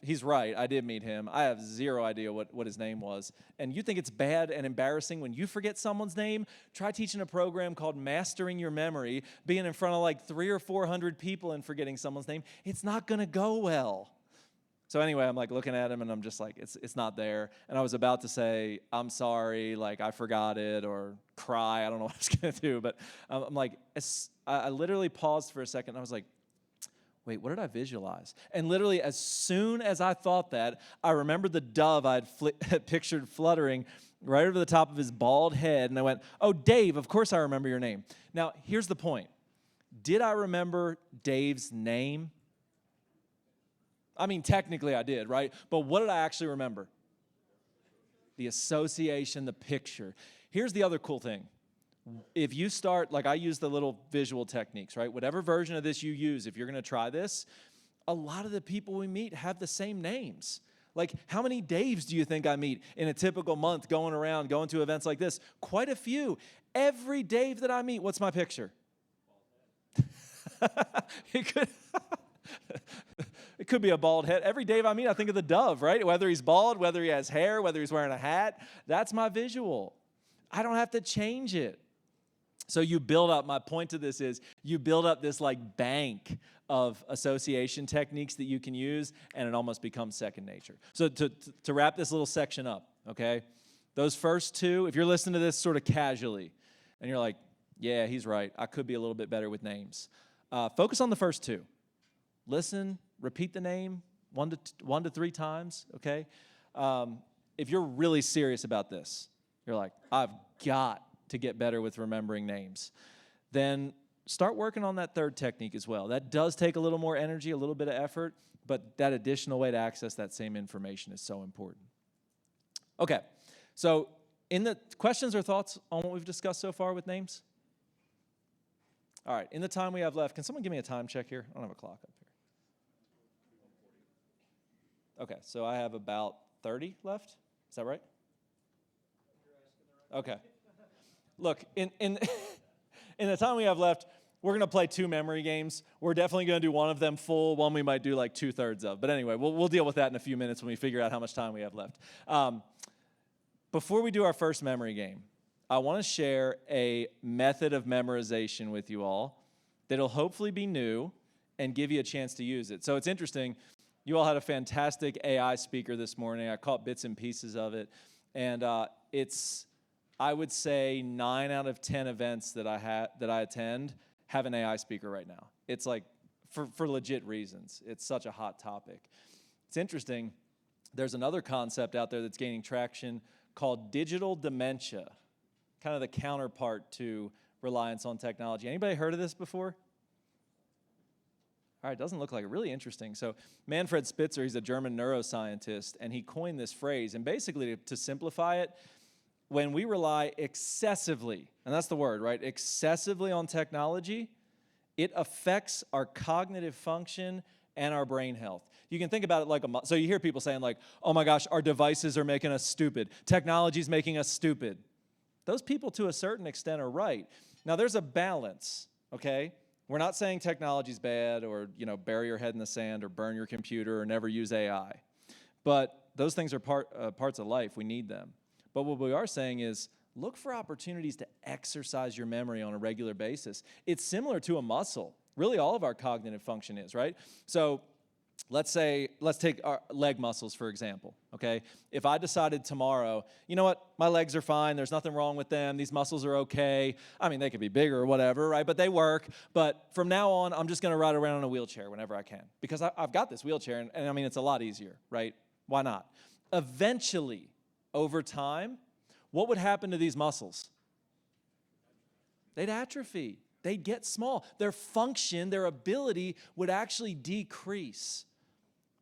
he's right, I did meet him. I have zero idea what his name was. And you think it's bad and embarrassing when you forget someone's name? Try teaching a program called Mastering Your Memory, being in front of like 300 or 400 people and forgetting someone's name. It's not going to go well. So anyway, I'm like looking at him, and I'm just like, it's not there. And I was about to say, I'm sorry, like I forgot it, or cry. I don't know what I was going to do. But I'm like, I literally paused for a second. And I was like, wait, what did I visualize? And literally, as soon as I thought that, I remembered the dove I had pictured fluttering right over the top of his bald head. And I went, oh, Dave, of course I remember your name. Now, here's the point. Did I remember Dave's name? I mean, technically I did, right? But what did I actually remember? The association, the picture. Here's the other cool thing. If you start, like I use the little visual techniques, right? Whatever version of this you use, if you're going to try this, a lot of the people we meet have the same names. Like, how many Daves do you think I meet in a typical month going around, going to events like this? Quite a few. Every Dave that I meet, what's my picture? It could be a bald head. Every Dave I meet, I think of the dove, right? Whether he's bald, whether he has hair, whether he's wearing a hat, that's my visual. I don't have to change it. So you build up, my point to this is, you build up this like bank of association techniques that you can use, and it almost becomes second nature. So to wrap this little section up, okay? Those first two, if you're listening to this sort of casually, and you're like, yeah, he's right, I could be a little bit better with names. Focus on the first two. Listen, repeat the name, one to three times, okay? If you're really serious about this, you're like, I've got to get better with remembering names, then start working on that third technique as well. That does take a little more energy, a little bit of effort, but that additional way to access that same information is so important. Okay, so in the questions or thoughts on what we've discussed so far with names? All right, in the time we have left, can someone give me a time check here? I don't have a clock up here. Okay, so I have about 30 left. Is that right? Okay. Look, in the time we have left, we're going to play 2 memory games. We're definitely going to do one of them full, one we might do like 2/3 of. But anyway, we'll deal with that in a few minutes when we figure out how much time we have left. Before we do our first memory game, I want to share a method of memorization with you all that'll hopefully be new and give you a chance to use it. So it's interesting. You all had a fantastic AI speaker this morning. I caught bits and pieces of it. And it's, I would say, 9 out of 10 events that I attend have an AI speaker right now. It's like, for legit reasons. It's such a hot topic. It's interesting. There's another concept out there that's gaining traction called digital dementia, kind of the counterpart to reliance on technology. Anybody heard of this before? All right, doesn't look like it. Really interesting. So Manfred Spitzer, he's a German neuroscientist, and he coined this phrase. And basically, to simplify it, when we rely excessively, and that's the word, right? Excessively on technology, it affects our cognitive function and our brain health. You can think about it like so you hear people saying like, oh my gosh, our devices are making us stupid. Technology's making us stupid. Those people to a certain extent are right. Now there's a balance, okay? We're not saying technology's bad or, bury your head in the sand or burn your computer or never use AI. But those things are parts of life. We need them. But what we are saying is look for opportunities to exercise your memory on a regular basis. It's similar to a muscle. Really, all of our cognitive function is, right? So let's take our leg muscles, for example, okay? If I decided tomorrow, you know what, my legs are fine, there's nothing wrong with them, these muscles are okay. I mean, they could be bigger or whatever, right? But they work. But from now on, I'm just going to ride around in a wheelchair whenever I can because I've got this wheelchair, and I mean, it's a lot easier, right? Why not? Eventually, over time, what would happen to these muscles? They'd atrophy. They'd get small. Their function, their ability would actually decrease.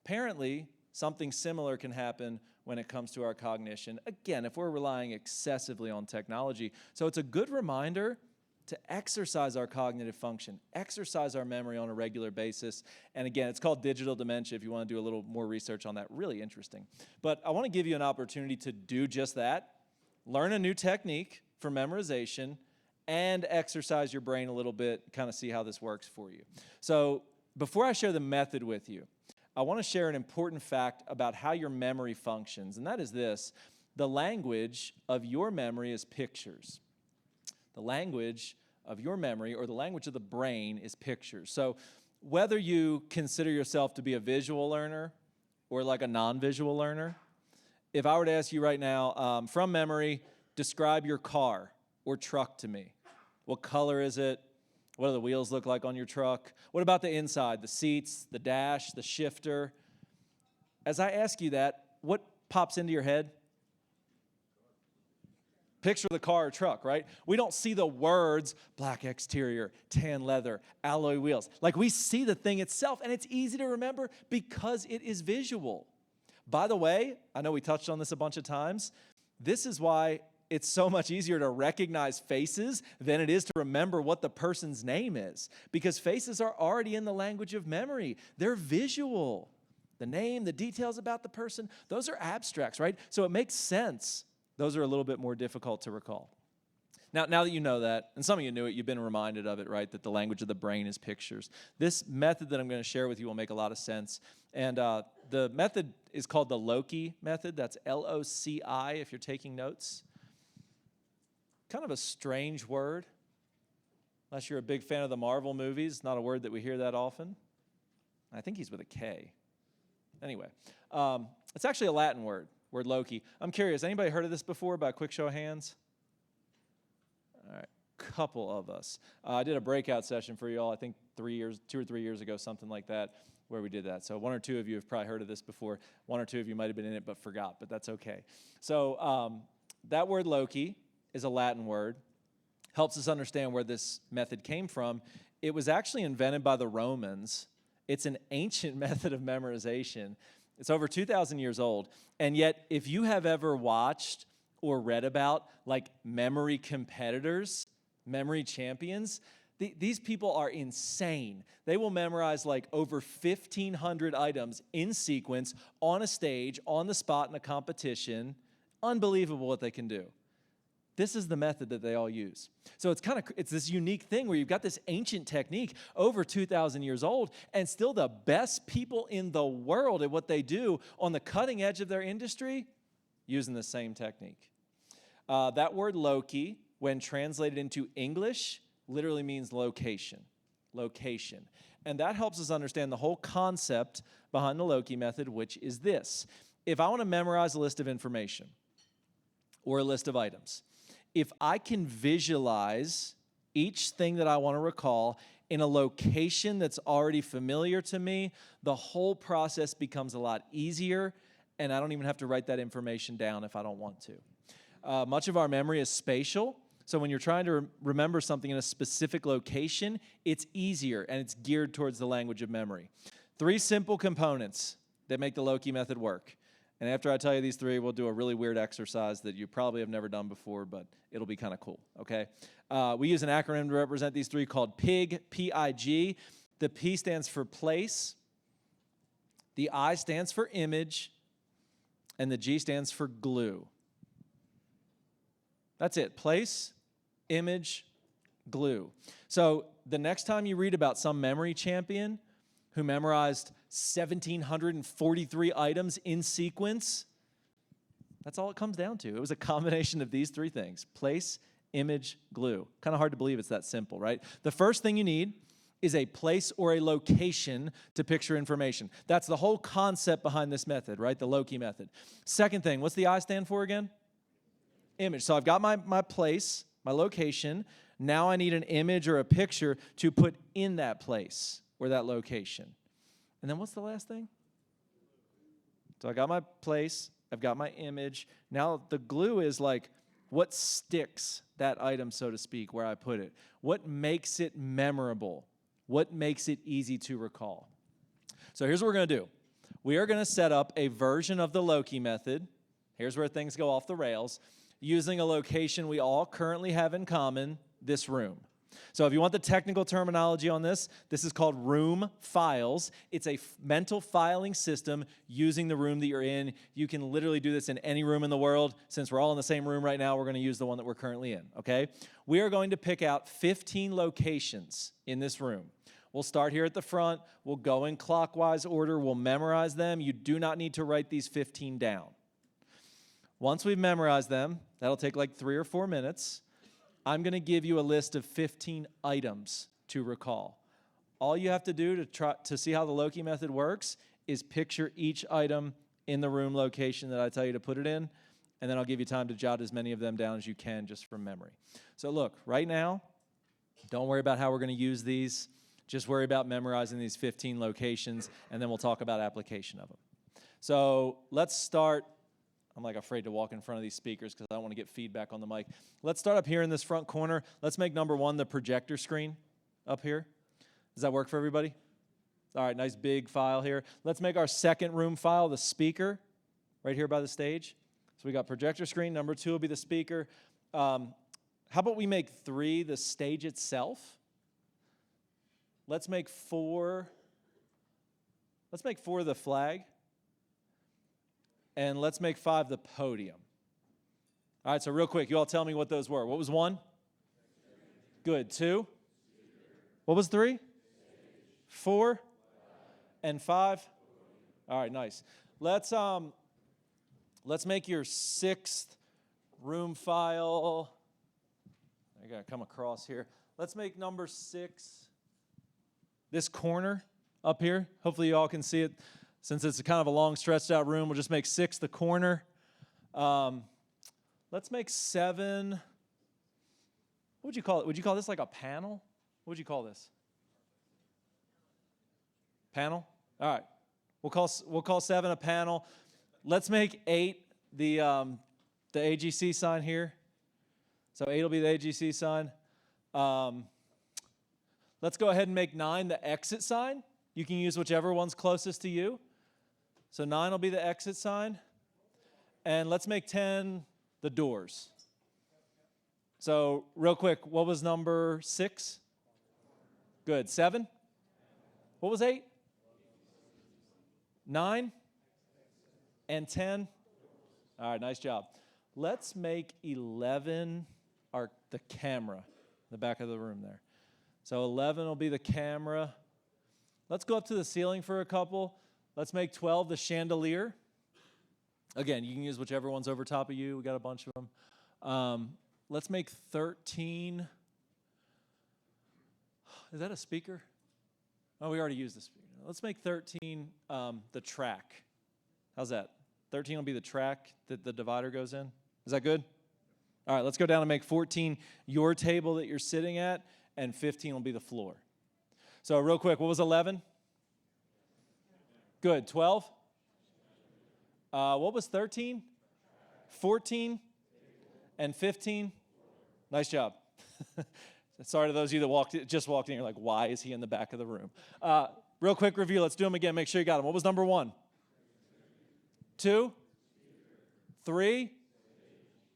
Apparently, something similar can happen when it comes to our cognition. Again, if we're relying excessively on technology. So it's a good reminder to exercise our cognitive function, exercise our memory on a regular basis. And again, it's called digital dementia if you want to do a little more research on that. Really interesting. But I want to give you an opportunity to do just that. Learn a new technique for memorization and exercise your brain a little bit, kind of see how this works for you. So before I share the method with you, I want to share an important fact about how your memory functions, and that is this: the language of your memory is pictures. The language of your memory, or the language of the brain, is pictures. So whether you consider yourself to be a visual learner or like a non-visual learner, if I were to ask you right now, from memory, describe your car or truck to me. What color is it? What do the wheels look like on your truck? What about the inside, the seats, the dash, the shifter? As I ask you that, what pops into your head? Picture the car or truck, right? We don't see the words, black exterior, tan leather, alloy wheels. Like, we see the thing itself, and it's easy to remember because it is visual. By the way, I know we touched on this a bunch of times. This is why it's so much easier to recognize faces than it is to remember what the person's name is, because faces are already in the language of memory. They're visual. The name, the details about the person, those are abstracts, right? So it makes sense. Those are a little bit more difficult to recall. Now that you know that, and some of you knew it, you've been reminded of it, right, that the language of the brain is pictures. This method that I'm going to share with you will make a lot of sense. And the method is called the Loci method. That's L-O-C-I if you're taking notes. Kind of a strange word, unless you're a big fan of the Marvel movies. Not a word that we hear that often. I think he's with a K. Anyway, it's actually a Latin word Loci. I'm curious, anybody heard of this before by a quick show of hands? All right. couple of us. I did a breakout session for you all, I think 2 or 3 years ago, something like that, where we did that. So 1 or 2 of you have probably heard of this before. 1 or 2 of you might have been in it but forgot, but that's okay. So that word Loki is a Latin word. Helps us understand where this method came from. It was actually invented by the Romans. It's an ancient method of memorization. It's over 2,000 years old. And yet, if you have ever watched or read about like memory competitors, memory champions, these people are insane. They will memorize like over 1,500 items in sequence on a stage, on the spot in a competition. Unbelievable what they can do. This is the method that they all use. So it's this unique thing where you've got this ancient technique over 2,000 years old, and still the best people in the world at what they do on the cutting edge of their industry using the same technique. That word Loki, when translated into English, literally means location. Location. And that helps us understand the whole concept behind the Loki method, which is this. If I want to memorize a list of information or a list of items, if I can visualize each thing that I want to recall in a location that's already familiar to me, the whole process becomes a lot easier, and I don't even have to write that information down if I don't want to. Much of our memory is spatial, so when you're trying to remember something in a specific location, it's easier, and it's geared towards the language of memory. 3 simple components that make the Loki method work. And after I tell you these 3, we'll do a really weird exercise that you probably have never done before, but it'll be kind of cool, okay? We use an acronym to represent these 3 called PIG, P-I-G. The P stands for place, the I stands for image, and the G stands for glue. That's it, place, image, glue. So the next time you read about some memory champion who memorized 1,743 items in sequence, that's all it comes down to. It was a combination of these 3 things: place, image, glue. Kind of hard to believe it's that simple, right? The first thing you need is a place or a location to picture information. That's the whole concept behind this method, right? The Loki method. Second thing, what's the I stand for again? Image. So I've got my place, my location. Now I need an image or a picture to put in that place or that location. And then what's the last thing? So I got my place, I've got my image. Now the glue is like what sticks that item, so to speak, where I put it. What makes it memorable? What makes it easy to recall? So here's what we're going to do. We are going to set up a version of the Loki method. Here's where things go off the rails, using a location we all currently have in common, this room. So if you want the technical terminology on this is called room files. It's a mental filing system using the room that you're in. You can literally do this in any room in the world. Since we're all in the same room right now, we're going to use the one that we're currently in, okay? We are going to pick out 15 locations in this room. We'll start here at the front. We'll go in clockwise order. We'll memorize them. You do not need to write these 15 down. Once we've memorized them, that'll take like 3 or 4 minutes. I'm going to give you a list of 15 items to recall. All you have to do to see how the Loki method works is picture each item in the room location that I tell you to put it in, and then I'll give you time to jot as many of them down as you can just from memory. So look, right now, don't worry about how we're going to use these. Just worry about memorizing these 15 locations, and then we'll talk about application of them. So let's start. I'm like afraid to walk in front of these speakers because I don't want to get feedback on the mic. Let's start up here in this front corner. Let's make number 1 the projector screen up here. Does that work for everybody? All right, nice big file here. Let's make our second room file the speaker right here by the stage. So we got projector screen. Number 2 will be the speaker. How about we make 3 the stage itself? Let's make 4. Let's make 4 the flag. And let's make 5 the podium. All right, so real quick, you all tell me what those were. What was 1? Good. 2? What was 3? 4? And 5? All right, nice. Let's make your 6th room file. I gotta come across here. Let's make number 6 this corner up here. Hopefully you all can see it. Since it's kind of a long, stretched out room, we'll just make 6 the corner. Let's make 7. What would you call it? Would you call this like a panel? What would you call this? Panel? All right. We'll call 7 a panel. Let's make 8 the AGC sign here. So 8 will be the AGC sign. Let's go ahead and make 9 the exit sign. You can use whichever one's closest to you. So 9 will be the exit sign. And let's make 10 the doors. So real quick, what was number 6? Good. 7? What was 8? 9? And 10? All right, nice job. Let's make 11 the camera, in the back of the room there. So 11 will be the camera. Let's go up to the ceiling for a couple. Let's make 12 the chandelier. Again, you can use whichever one's over top of you. We got a bunch of them. Let's make 13. Is that a speaker? Oh, we already used the speaker. Let's make 13 the track. How's that? 13 will be the track that the divider goes in. Is that good? All right, let's go down and make 14 your table that you're sitting at, and 15 will be the floor. So real quick, what was 11? Good. 12? What was 13? 14? And 15? Nice job. Sorry to those of you that just walked in. You're like, why is he in the back of the room? Real quick review. Let's do them again. Make sure you got them. What was number 1? 2? 3?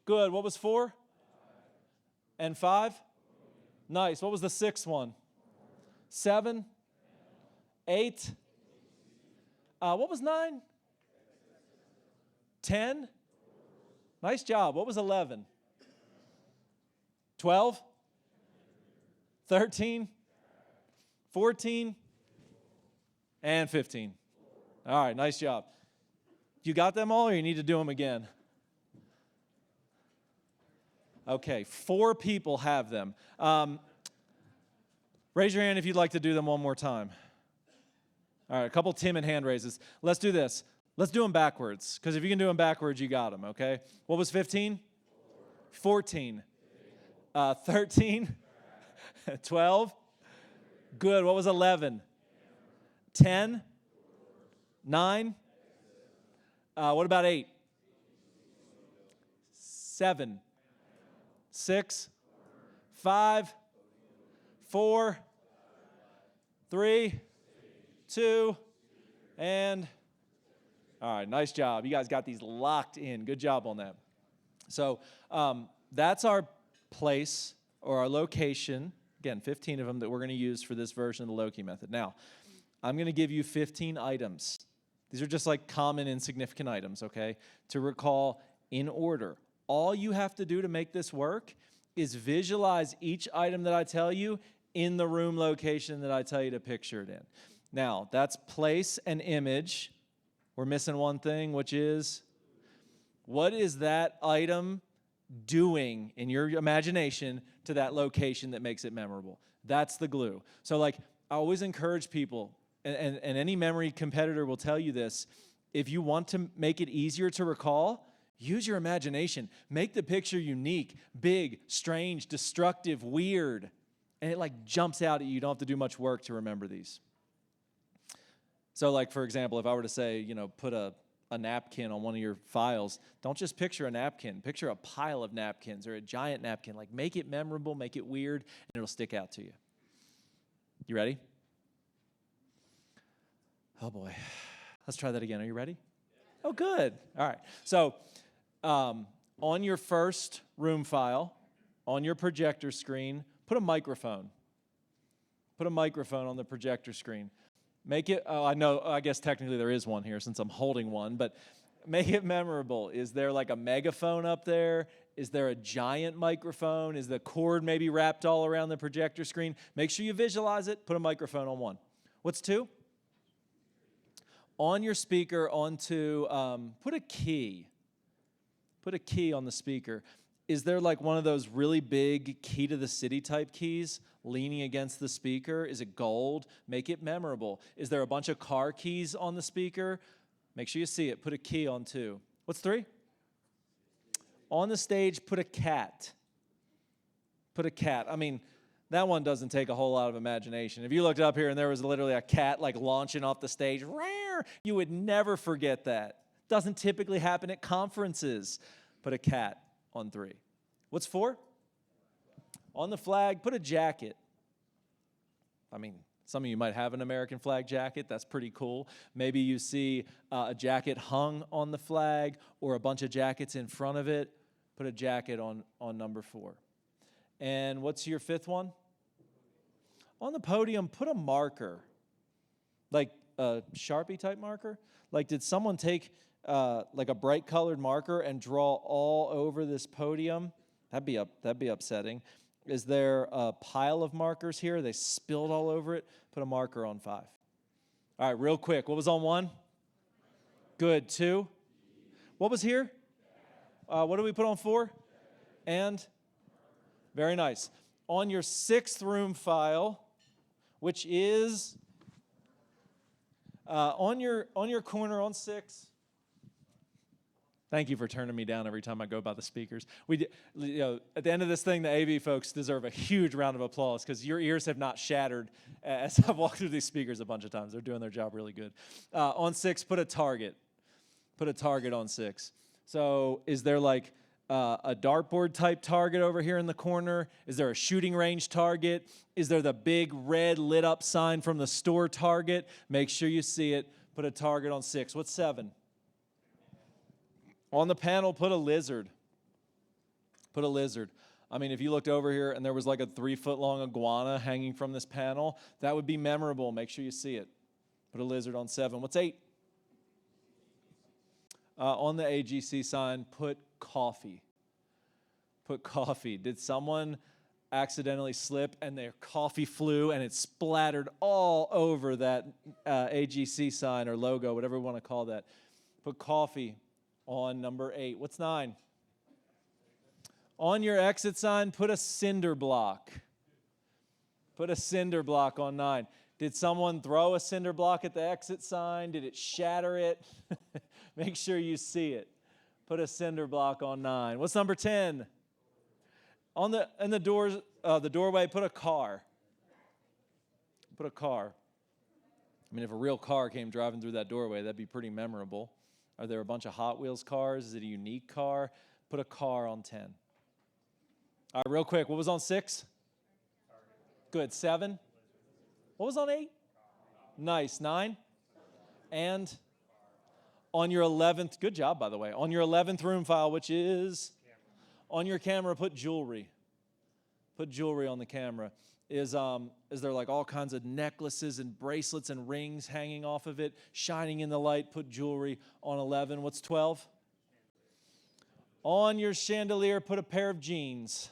Good. What was 4? And 5? Nice. What was the 6th one? 7? 8? What was 9? 10? Nice job. What was 11? 12? 13? 14? And 15. All right, nice job. You got them all, or you need to do them again? Okay, 4 people have them. Raise your hand if you'd like to do them one more time. All right, a couple timid hand raises. Let's do this. Let's do them backwards, because if you can do them backwards, you got them, okay? What was 15? 14. 13? 12? Good. What was 11? 10? 9? What about 8? 7? 6? 5? 4? 3? 2? And... All right, nice job. You guys got these locked in. Good job on that. So that's our place or our location. Again, 15 of them that we're going to use for this version of the Loki method. Now, I'm going to give you 15 items. These are just like common insignificant items, okay, to recall in order. All you have to do to make this work is visualize each item that I tell you in the room location that I tell you to picture it in. Now, that's place and image. We're missing one thing, which is, what is that item doing in your imagination to that location that makes it memorable? That's the glue. So like, I always encourage people, and any memory competitor will tell you this, if you want to make it easier to recall, use your imagination. Make the picture unique, big, strange, destructive, weird, and it like jumps out at you. You don't have to do much work to remember these. So like, for example, if I were to say, put a napkin on one of your files, don't just picture a napkin. Picture a pile of napkins or a giant napkin. Like, make it memorable, make it weird, and it'll stick out to you. You ready? Oh, boy. Let's try that again. Are you ready? Oh, good. All right. So on your first room file, on your projector screen, put a microphone. Put a microphone on the projector screen. Make it, I guess technically there is one here since I'm holding one, but make it memorable. Is there like a megaphone up there? Is there a giant microphone? Is the cord maybe wrapped all around the projector screen? Make sure you visualize it. Put a microphone on one. What's 2? On your speaker, put a key. Put a key on the speaker. Is there like one of those really big key to the city type keys leaning against the speaker? Is it gold? Make it memorable. Is there a bunch of car keys on the speaker? Make sure you see it. Put a key on 2. What's 3? On the stage, put a cat. Put a cat. I mean, that one doesn't take a whole lot of imagination. If you looked up here and there was literally a cat like launching off the stage, rare, you would never forget that. Doesn't typically happen at conferences. Put a cat on 3. What's 4? On the flag, put a jacket. I mean, some of you might have an American flag jacket. That's pretty cool. Maybe you see a jacket hung on the flag or a bunch of jackets in front of it. Put a jacket on number 4. And what's your 5th one? On the podium, put a marker, like a Sharpie type marker. Like, did someone take like a bright colored marker and draw all over this podium? That'd be upsetting. Is there a pile of markers here? They spilled all over it. Put a marker on 5. All right, real quick. What was on 1? Good. 2. What was here? What did we put on 4? And very nice. On your 6th room file, which is on your corner on 6. Thank you for turning me down every time I go by the speakers. At the end of this thing, the AV folks deserve a huge round of applause because your ears have not shattered as I've walked through these speakers a bunch of times. They're doing their job really good. On 6, put a target. Put a target on 6. So is there like a dartboard type target over here in the corner? Is there a shooting range target? Is there the big red lit up sign from the store Target? Make sure you see it. Put a target on 6. What's 7? On the panel, put a lizard. Put a lizard. I mean, if you looked over here and there was like a 3-foot long iguana hanging from this panel, that would be memorable. Make sure you see it. Put a lizard on 7. What's 8? On the AGC sign, put coffee. Put coffee. Did someone accidentally slip and their coffee flew and it splattered all over that AGC sign or logo, whatever we want to call that? Put coffee on number 8. What's 9? On your exit sign, put a cinder block. Put a cinder block on 9. Did someone throw a cinder block at the exit sign? Did it shatter it? Make sure you see it. Put a cinder block on 9. What's number 10? In the doorway, put a car. Put a car. I mean, if a real car came driving through that doorway, that'd be pretty memorable. Are there a bunch of Hot Wheels cars? Is it a unique car? Put a car on 10. All right, real quick, what was on 6? Good. 7? What was on 8? Nice. 9? And on your 11th, good job, by the way. On your 11th room file, which is on your camera, put jewelry. Put jewelry on the camera. Is there like all kinds of necklaces and bracelets and rings hanging off of it, shining in the light? Put jewelry on 11. What's 12? On your chandelier, put a pair of jeans.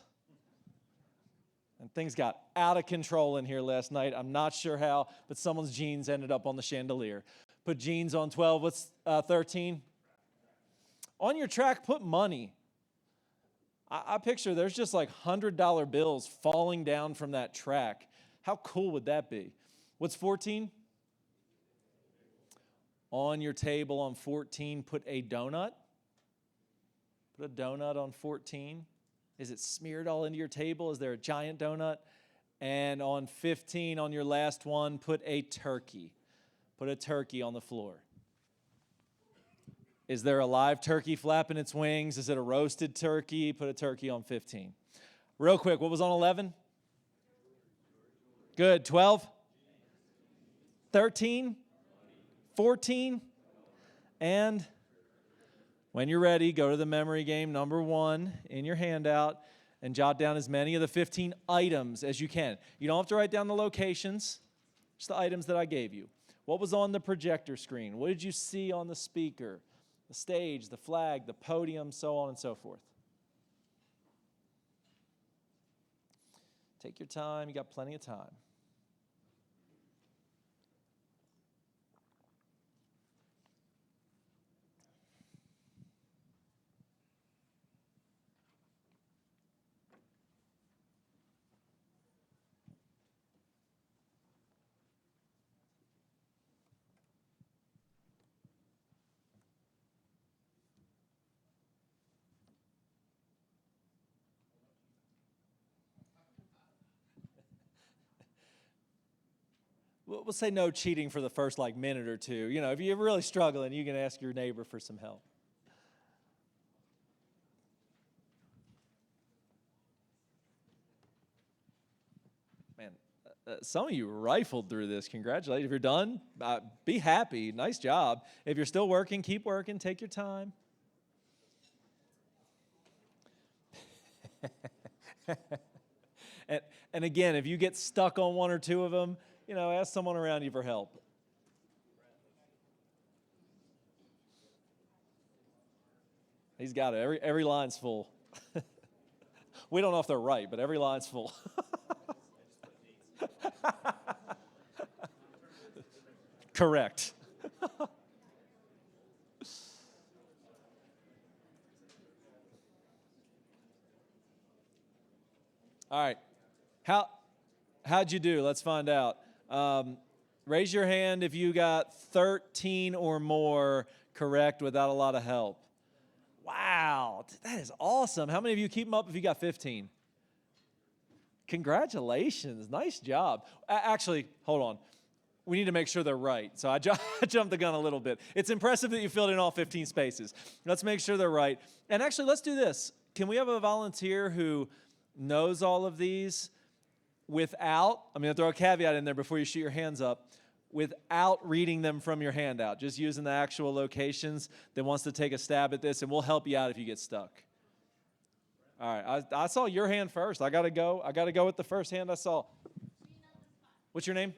And things got out of control in here last night. I'm not sure how, but someone's jeans ended up on the chandelier. Put jeans on 12. What's 13? On your track, put money. I picture there's just like $100 bills falling down from that track. How cool would that be? What's 14? On your table on 14, put a donut. Put a donut on 14. Is it smeared all into your table? Is there a giant donut? And on 15, on your last one, put a turkey. Put a turkey on the floor. Is there a live turkey flapping its wings? Is it a roasted turkey? Put a turkey on 15. Real quick, what was on 11? Good. 12? 13? 14? And when you're ready, go to the memory game number 1 in your handout and jot down as many of the 15 items as you can. You don't have to write down the locations, just the items that I gave you. What was on the projector screen? What did you see on the speaker? The stage, the flag, the podium, so on and so forth. Take your time. You got plenty of time. we'll say no cheating for the first like minute or two. You know, if you're really struggling, you can ask your neighbor for some help. Man, some of you rifled through this. Congratulations. If you're done, be happy. Nice job. If you're still working, keep working. Take your time. And again, if you get stuck on one or two of them, you know, ask someone around you for help. He's got it. Every line's full. We don't know if they're right, but every line's full. Correct. All right. How'd you do? Let's find out. Raise your hand if you got 13 or more correct without a lot of help. Wow, that is awesome. How many of you keep them up if you got 15? Congratulations. Nice job. Actually, hold on. We need to make sure they're right. So I jumped the gun a little bit. It's impressive that you filled in all 15 spaces. Let's make sure they're right. And actually, let's do this. Can we have a volunteer who knows all of these without, I'm going to throw a caveat in there before you shoot your hands up, without reading them from your handout, just using the actual locations, that wants to take a stab at this, and we'll help you out if you get stuck. All right, I saw your hand first. I got to go with the first hand I saw. What's your name?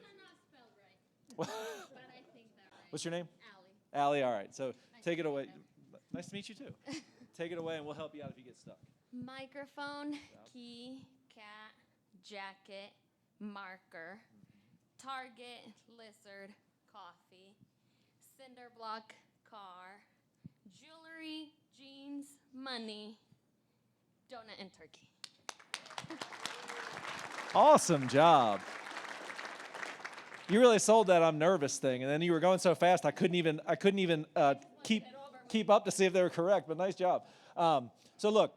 But I think that right. What's your name? Allie. Allie, all right. So take it away. Nice to meet you too. Take it away and we'll help you out if you get stuck. Microphone, key, cat, jacket, marker, target, lizard, coffee, cinder block, car, jewelry, jeans, money, donut, and turkey. Awesome job. You really sold that I'm nervous thing, and then you were going so fast I couldn't even keep up to see if they were correct. But nice job. So look,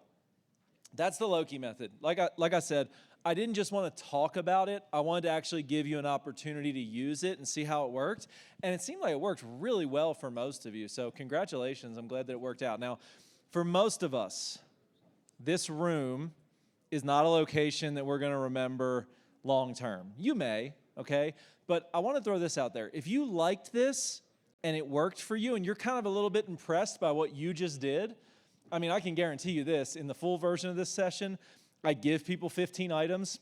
that's the Loki method. Like I said, I didn't just want to talk about it. I wanted to actually give you an opportunity to use it and see how it worked. And it seemed like it worked really well for most of you. So congratulations. I'm glad that it worked out. Now, for most of us, this room is not a location that we're going to remember long term. You may, okay? But I want to throw this out there. If you liked this and it worked for you and you're kind of a little bit impressed by what you just did, I mean, I can guarantee you this. In the full version of this session, I give people 15 items,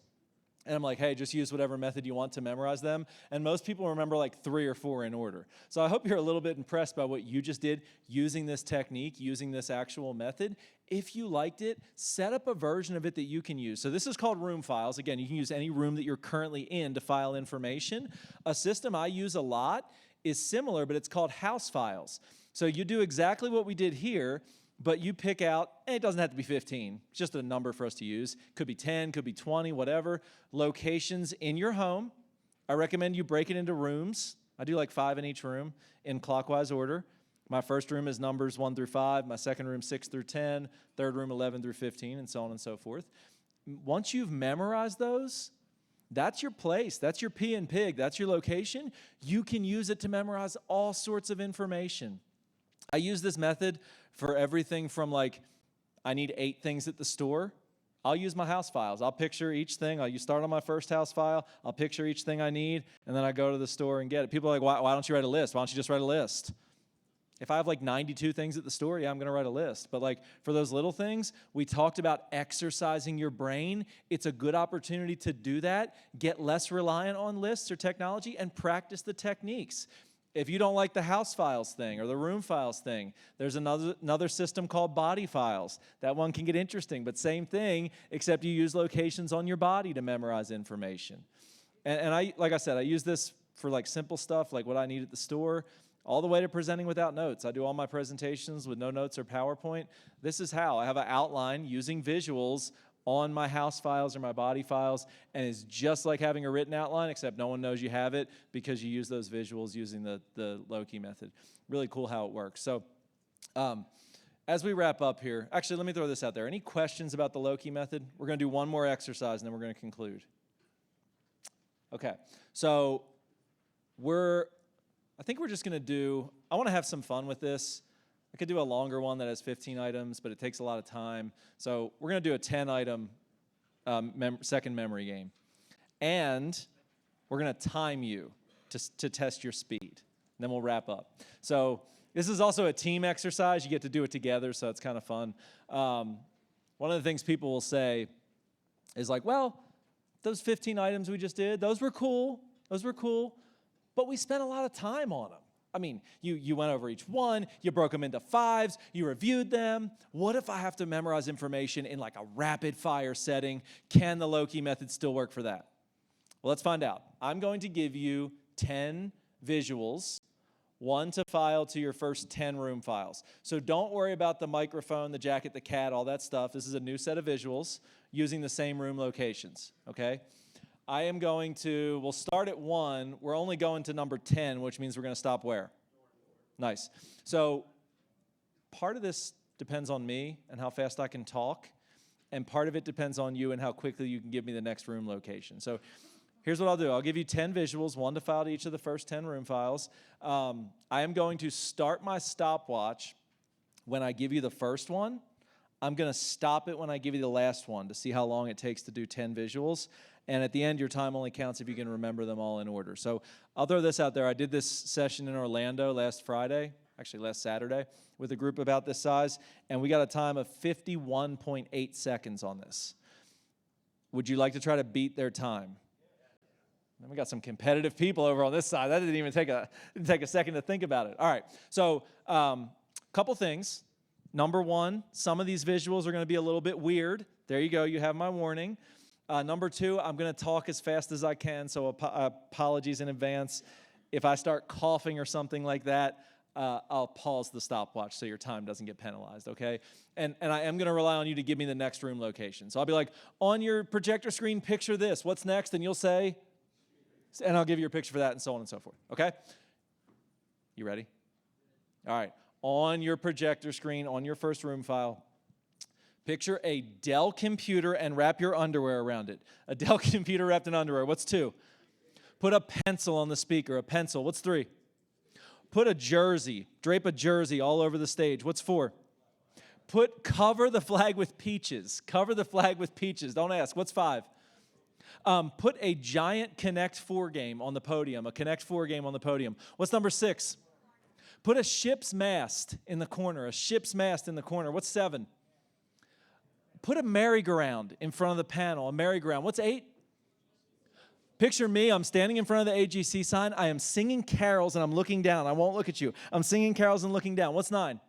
and I'm like, hey, just use whatever method you want to memorize them. And most people remember like 3 or 4 in order. So I hope you're a little bit impressed by what you just did using this technique, using this actual method. If you liked it, set up a version of it that you can use. So this is called room files. Again, you can use any room that you're currently in to file information. A system I use a lot is similar, but it's called house files. So you do exactly what we did here, but you pick out, and it doesn't have to be 15. It's just a number for us to use. Could be 10, could be 20, whatever. Locations in your home. I recommend you break it into rooms. I do like 5 in each room in clockwise order. My first room is numbers 1 through 5. My second room, 6 through 10. Third room, 11 through 15, and so on and so forth. Once you've memorized those, that's your place. That's your pea and pig. That's your location. You can use it to memorize all sorts of information. I use this method for everything from like, I need 8 things at the store. I'll use my house files. I'll picture each thing. You start on my first house file. I'll picture each thing I need, and then I go to the store and get it. People are like, why don't you write a list? Why don't you just write a list? If I have like 92 things at the store, yeah, I'm going to write a list. But like for those little things, we talked about exercising your brain. It's a good opportunity to do that, get less reliant on lists or technology, and practice the techniques. If you don't like the house files thing or the room files thing, there's another system called body files. That one can get interesting, but same thing, except you use locations on your body to memorize information. And I, like I said, I use this for like simple stuff, like what I need at the store, all the way to presenting without notes. I do all my presentations with no notes or PowerPoint. This is how. I have an outline using visuals on my house files or my body files, and it's just like having a written outline, except no one knows you have it because you use those visuals using the Loki method. Really cool how it works. So as we wrap up here, actually, let me throw this out there. Any questions about the Loki method? We're going to do one more exercise, and then we're going to conclude. Okay, so I think we're just going to I want to have some fun with this. I could do a longer one that has 15 items, but it takes a lot of time. So we're going to do a 10-item second memory game. And we're going to time you to test your speed. And then we'll wrap up. So this is also a team exercise. You get to do it together, so it's kind of fun. One of the things people will say is like, well, those 15 items we just did, those were cool, but we spent a lot of time on them. I mean, you went over each one, you broke them into 5s, you reviewed them. What if I have to memorize information in like a rapid fire setting? Can the low-key method still work for that? Well, let's find out. I'm going to give you 10 visuals, 1 to file to your first 10 room files. So don't worry about the microphone, the jacket, the cat, all that stuff. This is a new set of visuals using the same room locations, okay? We'll start at 1. We're only going to number 10, which means we're going to stop where? Nice. So part of this depends on me and how fast I can talk, and part of it depends on you and how quickly you can give me the next room location. So here's what I'll do. I'll give you 10 visuals, 1 to file to each of the first 10 room files. I am going to start my stopwatch when I give you the first one. I'm going to stop it when I give you the last one to see how long it takes to do 10 visuals. And at the end, your time only counts if you can remember them all in order. So I'll throw this out there. I did this session in Orlando last Saturday, with a group about this size, and we got a time of 51.8 seconds on this. Would you like to try to beat their time? And we got some competitive people over on this side. That didn't even take a second to think about it. All right, so couple things. Number 1, some of these visuals are going to be a little bit weird. There you go. You have my warning. Number 2, I'm going to talk as fast as I can, so apologies in advance. If I start coughing or something like that, I'll pause the stopwatch so your time doesn't get penalized, okay? And I am going to rely on you to give me the next room location. So I'll be like, on your projector screen, picture this. What's next? And you'll say, and I'll give you a picture for that, and so on and so forth, okay? You ready? All right. On your projector screen, on your first room file, picture a Dell computer and wrap your underwear around it. A Dell computer wrapped in underwear. What's 2? Put a pencil on the speaker. A pencil. What's 3? Put a jersey. Drape a jersey all over the stage. What's 4? Cover the flag with peaches. Cover the flag with peaches. Don't ask. What's 5? Put a giant Connect 4 game on the podium. A Connect 4 game on the podium. What's number 6? Put a ship's mast in the corner. A ship's mast in the corner. What's 7? Put a merry-go-round in front of the panel. A merry-go-round. What's 8? Picture me. I'm standing in front of the AGC sign. I am singing carols and I'm looking down. I won't look at you. I'm singing carols and looking down. What's 9?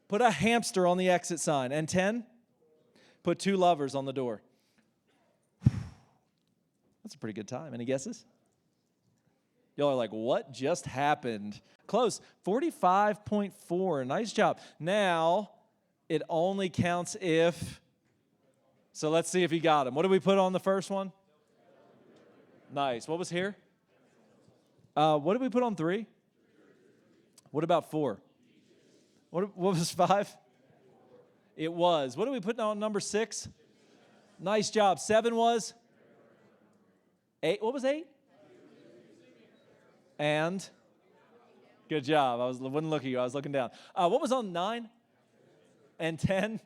Put a hamster on the exit sign. And 10? Put 2 lovers on the door. That's a pretty good time. Any guesses? Y'all are like, what just happened? Close. 45.4. Nice job. Now, it only counts if. So let's see if you got them. What did we put on the first one? Nice. What was here? What did we put on 3? What about 4? What was 5? It was. What did we put on number 6? Nice job. 7 was? 8. What was 8? And? Good job. I wouldn't look at you. I was looking down. What was on 9? And 10?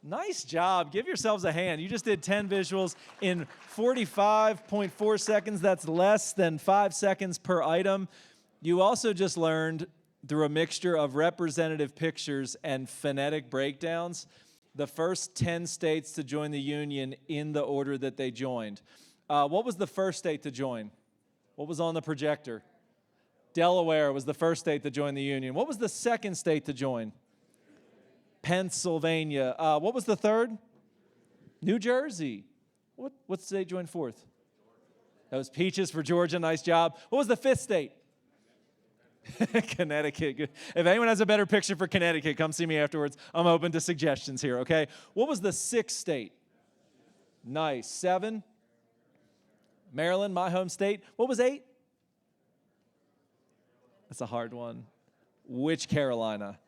Nice job. Give yourselves a hand. You just did 10 visuals in 45.4 seconds. That's less than 5 seconds per item. You also just learned, through a mixture of representative pictures and phonetic breakdowns, the first 10 states to join the union in the order that they joined. What was the first state to join? What was on the projector? Delaware was the first state to join the union. What was the second state to join? Pennsylvania. What was the third? New Jersey. What state joined fourth? That was peaches for Georgia. Nice job. What was the fifth state? Connecticut. Good. If anyone has a better picture for Connecticut, come see me afterwards. I'm open to suggestions here, okay? What was the sixth state? Nice. 7? Maryland, my home state. What was 8? That's a hard one. Which Carolina?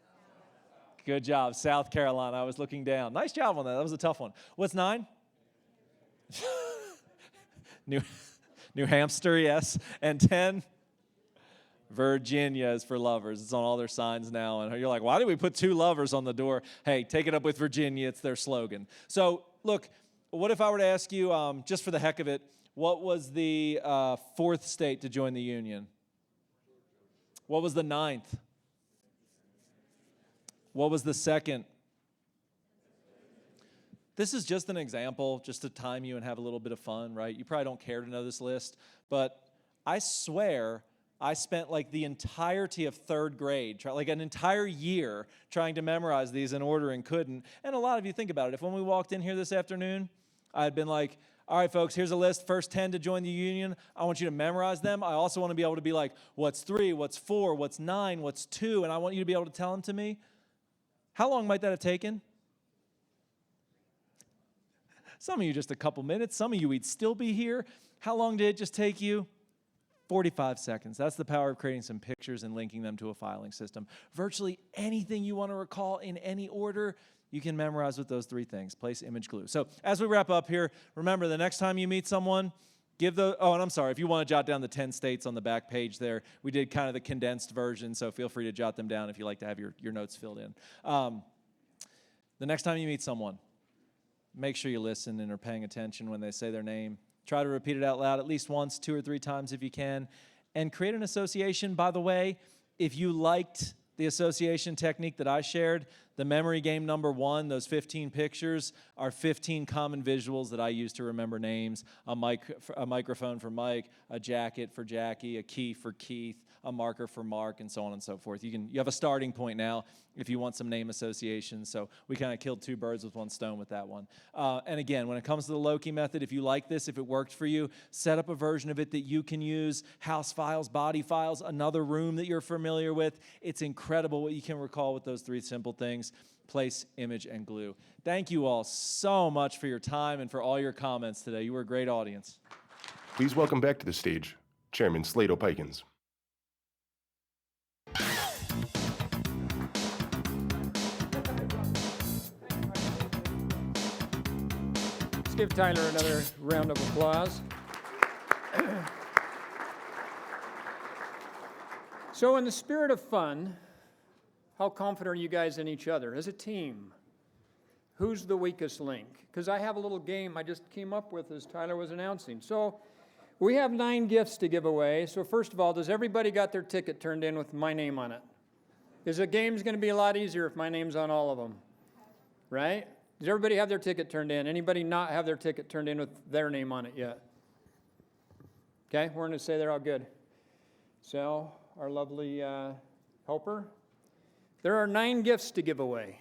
Good job. South Carolina. I was looking down. Nice job on that. That was a tough one. What's 9? New Hampshire, yes. And 10, Virginia is for lovers. It's on all their signs now. And you're like, why did we put 2 lovers on the door? Hey, take it up with Virginia. It's their slogan. So, look, what if I were to ask you, just for the heck of it, what was the 4th state to join the Union? What was the 9th? What was the 2nd? This is just an example, just to time you and have a little bit of fun, right? You probably don't care to know this list, but I swear I spent like the entirety of 3rd grade, like an entire year trying to memorize these in order and couldn't. And a lot of you think about it. If when we walked in here this afternoon, I had been like, all right, folks, here's a list, first 10 to join the Union. I want you to memorize them. I also want to be able to be like, what's 3, what's 4, what's 9, what's 2, and I want you to be able to tell them to me. How long might that have taken? Some of you just a couple minutes. Some of you, we'd still be here. How long did it just take you? 45 seconds. That's the power of creating some pictures and linking them to a filing system. Virtually anything you want to recall in any order, you can memorize with those 3 things: place, image, glue. So as we wrap up here, remember the next time you meet someone, and I'm sorry, if you want to jot down the 10 states on the back page there, we did kind of the condensed version, so feel free to jot them down if you like to have your notes filled in. The next time you meet someone, make sure you listen and are paying attention when they say their name. Try to repeat it out loud at least once, 2 or 3 times if you can, and create an association. By the way, if you liked the association technique that I shared, the memory game number 1, those 15 pictures, are 15 common visuals that I use to remember names: a microphone for Mike, a jacket for Jackie, a key for Keith, a marker for Mark, and so on and so forth. You have a starting point now if you want some name associations. So we kind of killed 2 birds with 1 stone with that one. And again, when it comes to the Loki method, if you like this, if it worked for you, set up a version of it that you can use: house files, body files, another room that you're familiar with. It's incredible what you can recall with those 3 simple things: place, image, and glue. Thank you all so much for your time and for all your comments today. You were a great audience. Please welcome back to the stage Chairman Slade O'Pikins. Let's give Tyler another round of applause. So in the spirit of fun, how confident are you guys in each other as a team? Who's the weakest link? Because I have a little game I just came up with as Tyler was announcing. So we have 9 gifts to give away. So first of all, does everybody got their ticket turned in with my name on it? Because the game's going to be a lot easier if my name's on all of them, right? Does everybody have their ticket turned in? Anybody not have their ticket turned in with their name on it yet? Okay, we're going to say they're all good. So our lovely helper. There are 9 gifts to give away.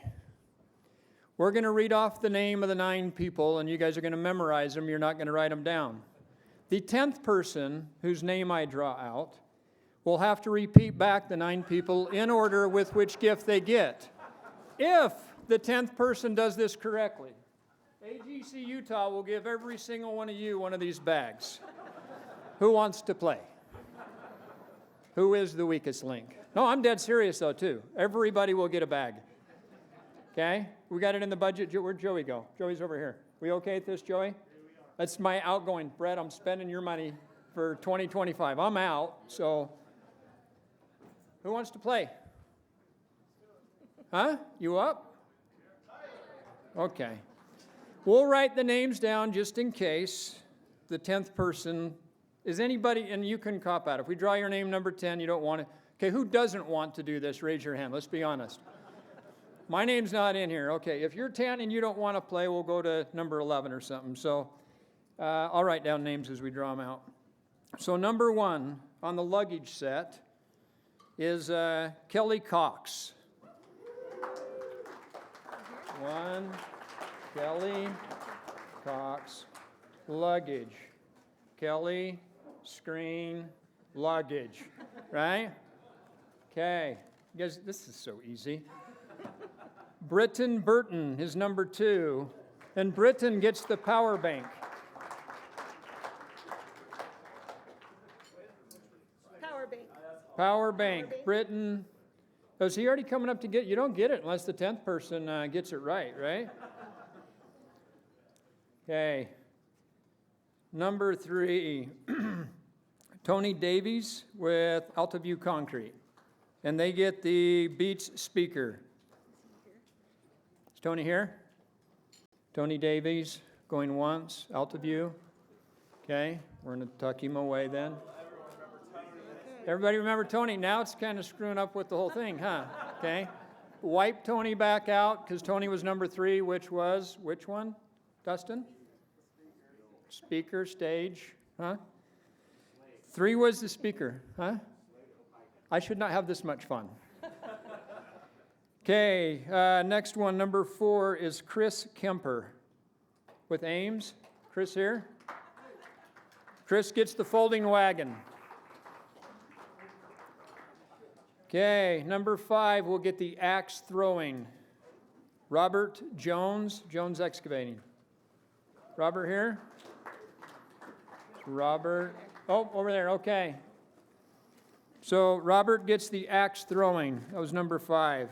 We're going to read off the name of the 9 people, and you guys are going to memorize them. You're not going to write them down. The 10th person, whose name I draw out, will have to repeat back the 9 people in order with which gift they get. If the 10th person does this correctly, AGC Utah will give every single one of you one of these bags. Who wants to play? Who is the weakest link? No, I'm dead serious, though, too. Everybody will get a bag. Okay? We got it in the budget. Where'd Joey go? Joey's over here. We okay with this, Joey? That's my outgoing. Brett, I'm spending your money for 2025. I'm out, so who wants to play? Huh? You up? Okay. We'll write the names down just in case the 10th person is anybody, and you can cop out. If we draw your name number 10, you don't want to. Okay, who doesn't want to do this? Raise your hand. Let's be honest. My name's not in here. Okay, if you're 10 and you don't want to play, we'll go to number 11 or something. So I'll write down names as we draw them out. So number 1 on the luggage set is Kelly Cox. 1, Kelly Cox, luggage. Kelly, screen, luggage, right? Okay, you guys, this is so easy. Britton Burton is number 2, and Britton gets the power bank. Power bank. Britton. Oh, is he already coming up to get? You don't get it unless the 10th person gets it right, right? Okay. Number 3, Tony Davies with Altaview Concrete. And they get the Beats speaker. Is Tony here? Tony Davies going once, Altaview. Okay, we're going to tuck him away then. Everybody remember Tony? Now it's kind of screwing up with the whole thing, huh? Okay. Wipe Tony back out because Tony was number 3, which was, which one, Dustin? Speaker, stage, huh? 3 was the speaker, huh? I should not have this much fun. Okay, next one, number 4 is Chris Kemper with Ames. Chris here? Chris gets the folding wagon. Okay, number 5 will get the axe throwing. Robert Jones, Jones Excavating. Robert here? Robert, oh, over there, okay. So Robert gets the axe throwing. That was number 5.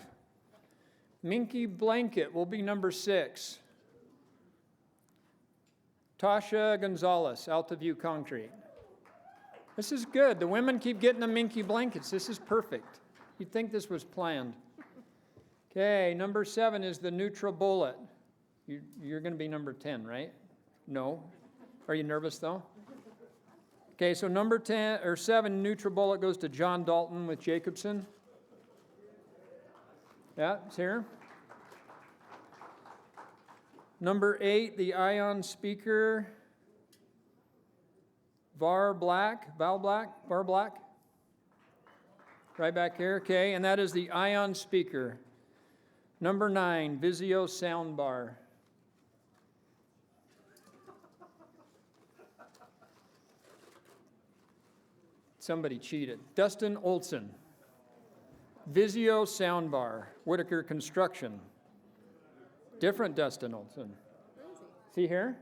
Minky Blanket will be number 6. Tasha Gonzalez, Altaview Concrete. This is good. The women keep getting the Minky Blankets. This is perfect. You'd think this was planned. Okay, number 7 is the NutriBullet. You're going to be number 10, right? No. Are you nervous, though? Okay, so number 10 or 7 NutriBullet goes to John Dalton with Jacobson. Yeah, it's here. Number 8, the Ion speaker. Var Black. Right back here, okay, and that is the Ion speaker. Number 9, Vizio soundbar. Somebody cheated. Dustin Olson. Vizio soundbar. Whitaker Construction. Different Dustin Olson. Is he here?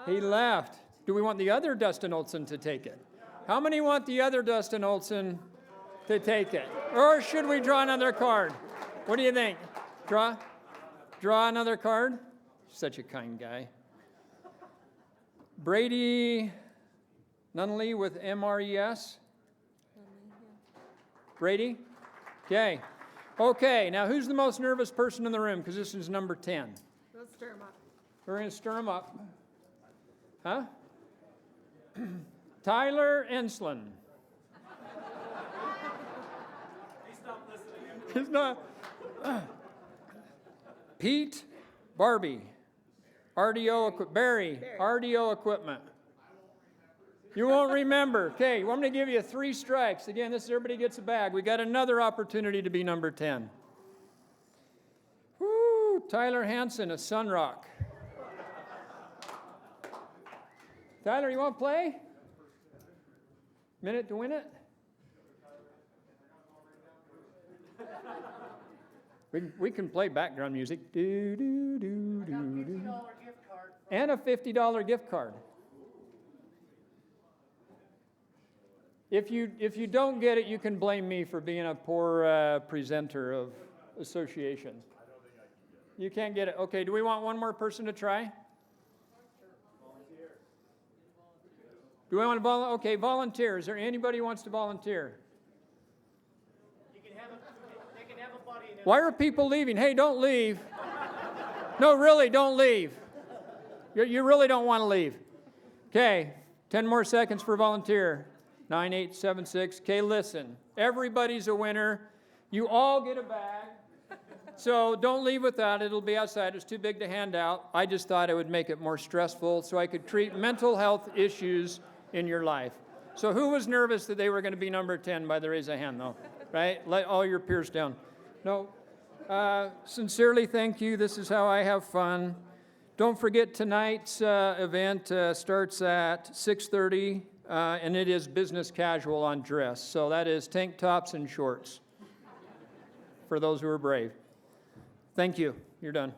He left. Do we want the other Dustin Olson to take it? How many want the other Dustin Olson to take it? Or should we draw another card? What do you think? Draw another card? Such a kind guy. Brady Nunley with MRES. Brady? Okay. Okay, now who's the most nervous person in the room? Because this is number 10. Let's stir him up. We're going to stir him up. Huh? Tyler Enslin. He's not. Pete Barbie. Barry. RDO Equipment. You won't remember. Okay, I'm going to give you 3 strikes. Again, this everybody gets a bag. We got another opportunity to be number 10. Woo, Tyler Hansen of Sunrock. Tyler, you want to play? Minute to win it? We can play background music. Do, do, do, do, do. And a $50 gift card. If you don't get it, you can blame me for being a poor presenter of association. You can't get it. Okay, do we want one more person to try? Do we want to volunteer? Okay, volunteer. Is there anybody who wants to volunteer? They can have a buddy. Why are people leaving? Hey, don't leave. No, really, don't leave. You really don't want to leave. Okay, 10 more seconds for volunteer. 9876. Okay, listen. Everybody's a winner. You all get a bag. So don't leave without it. It'll be outside. It's too big to hand out. I just thought it would make it more stressful so I could treat mental health issues in your life. So who was nervous that they were going to be number 10 by the raise of hand, though? Right? Let all your peers down. No. Sincerely, thank you. This is how I have fun. Don't forget tonight's event starts at 6:30. And it is business casual on dress. So that is tank tops and shorts for those who are brave. Thank you. You're done.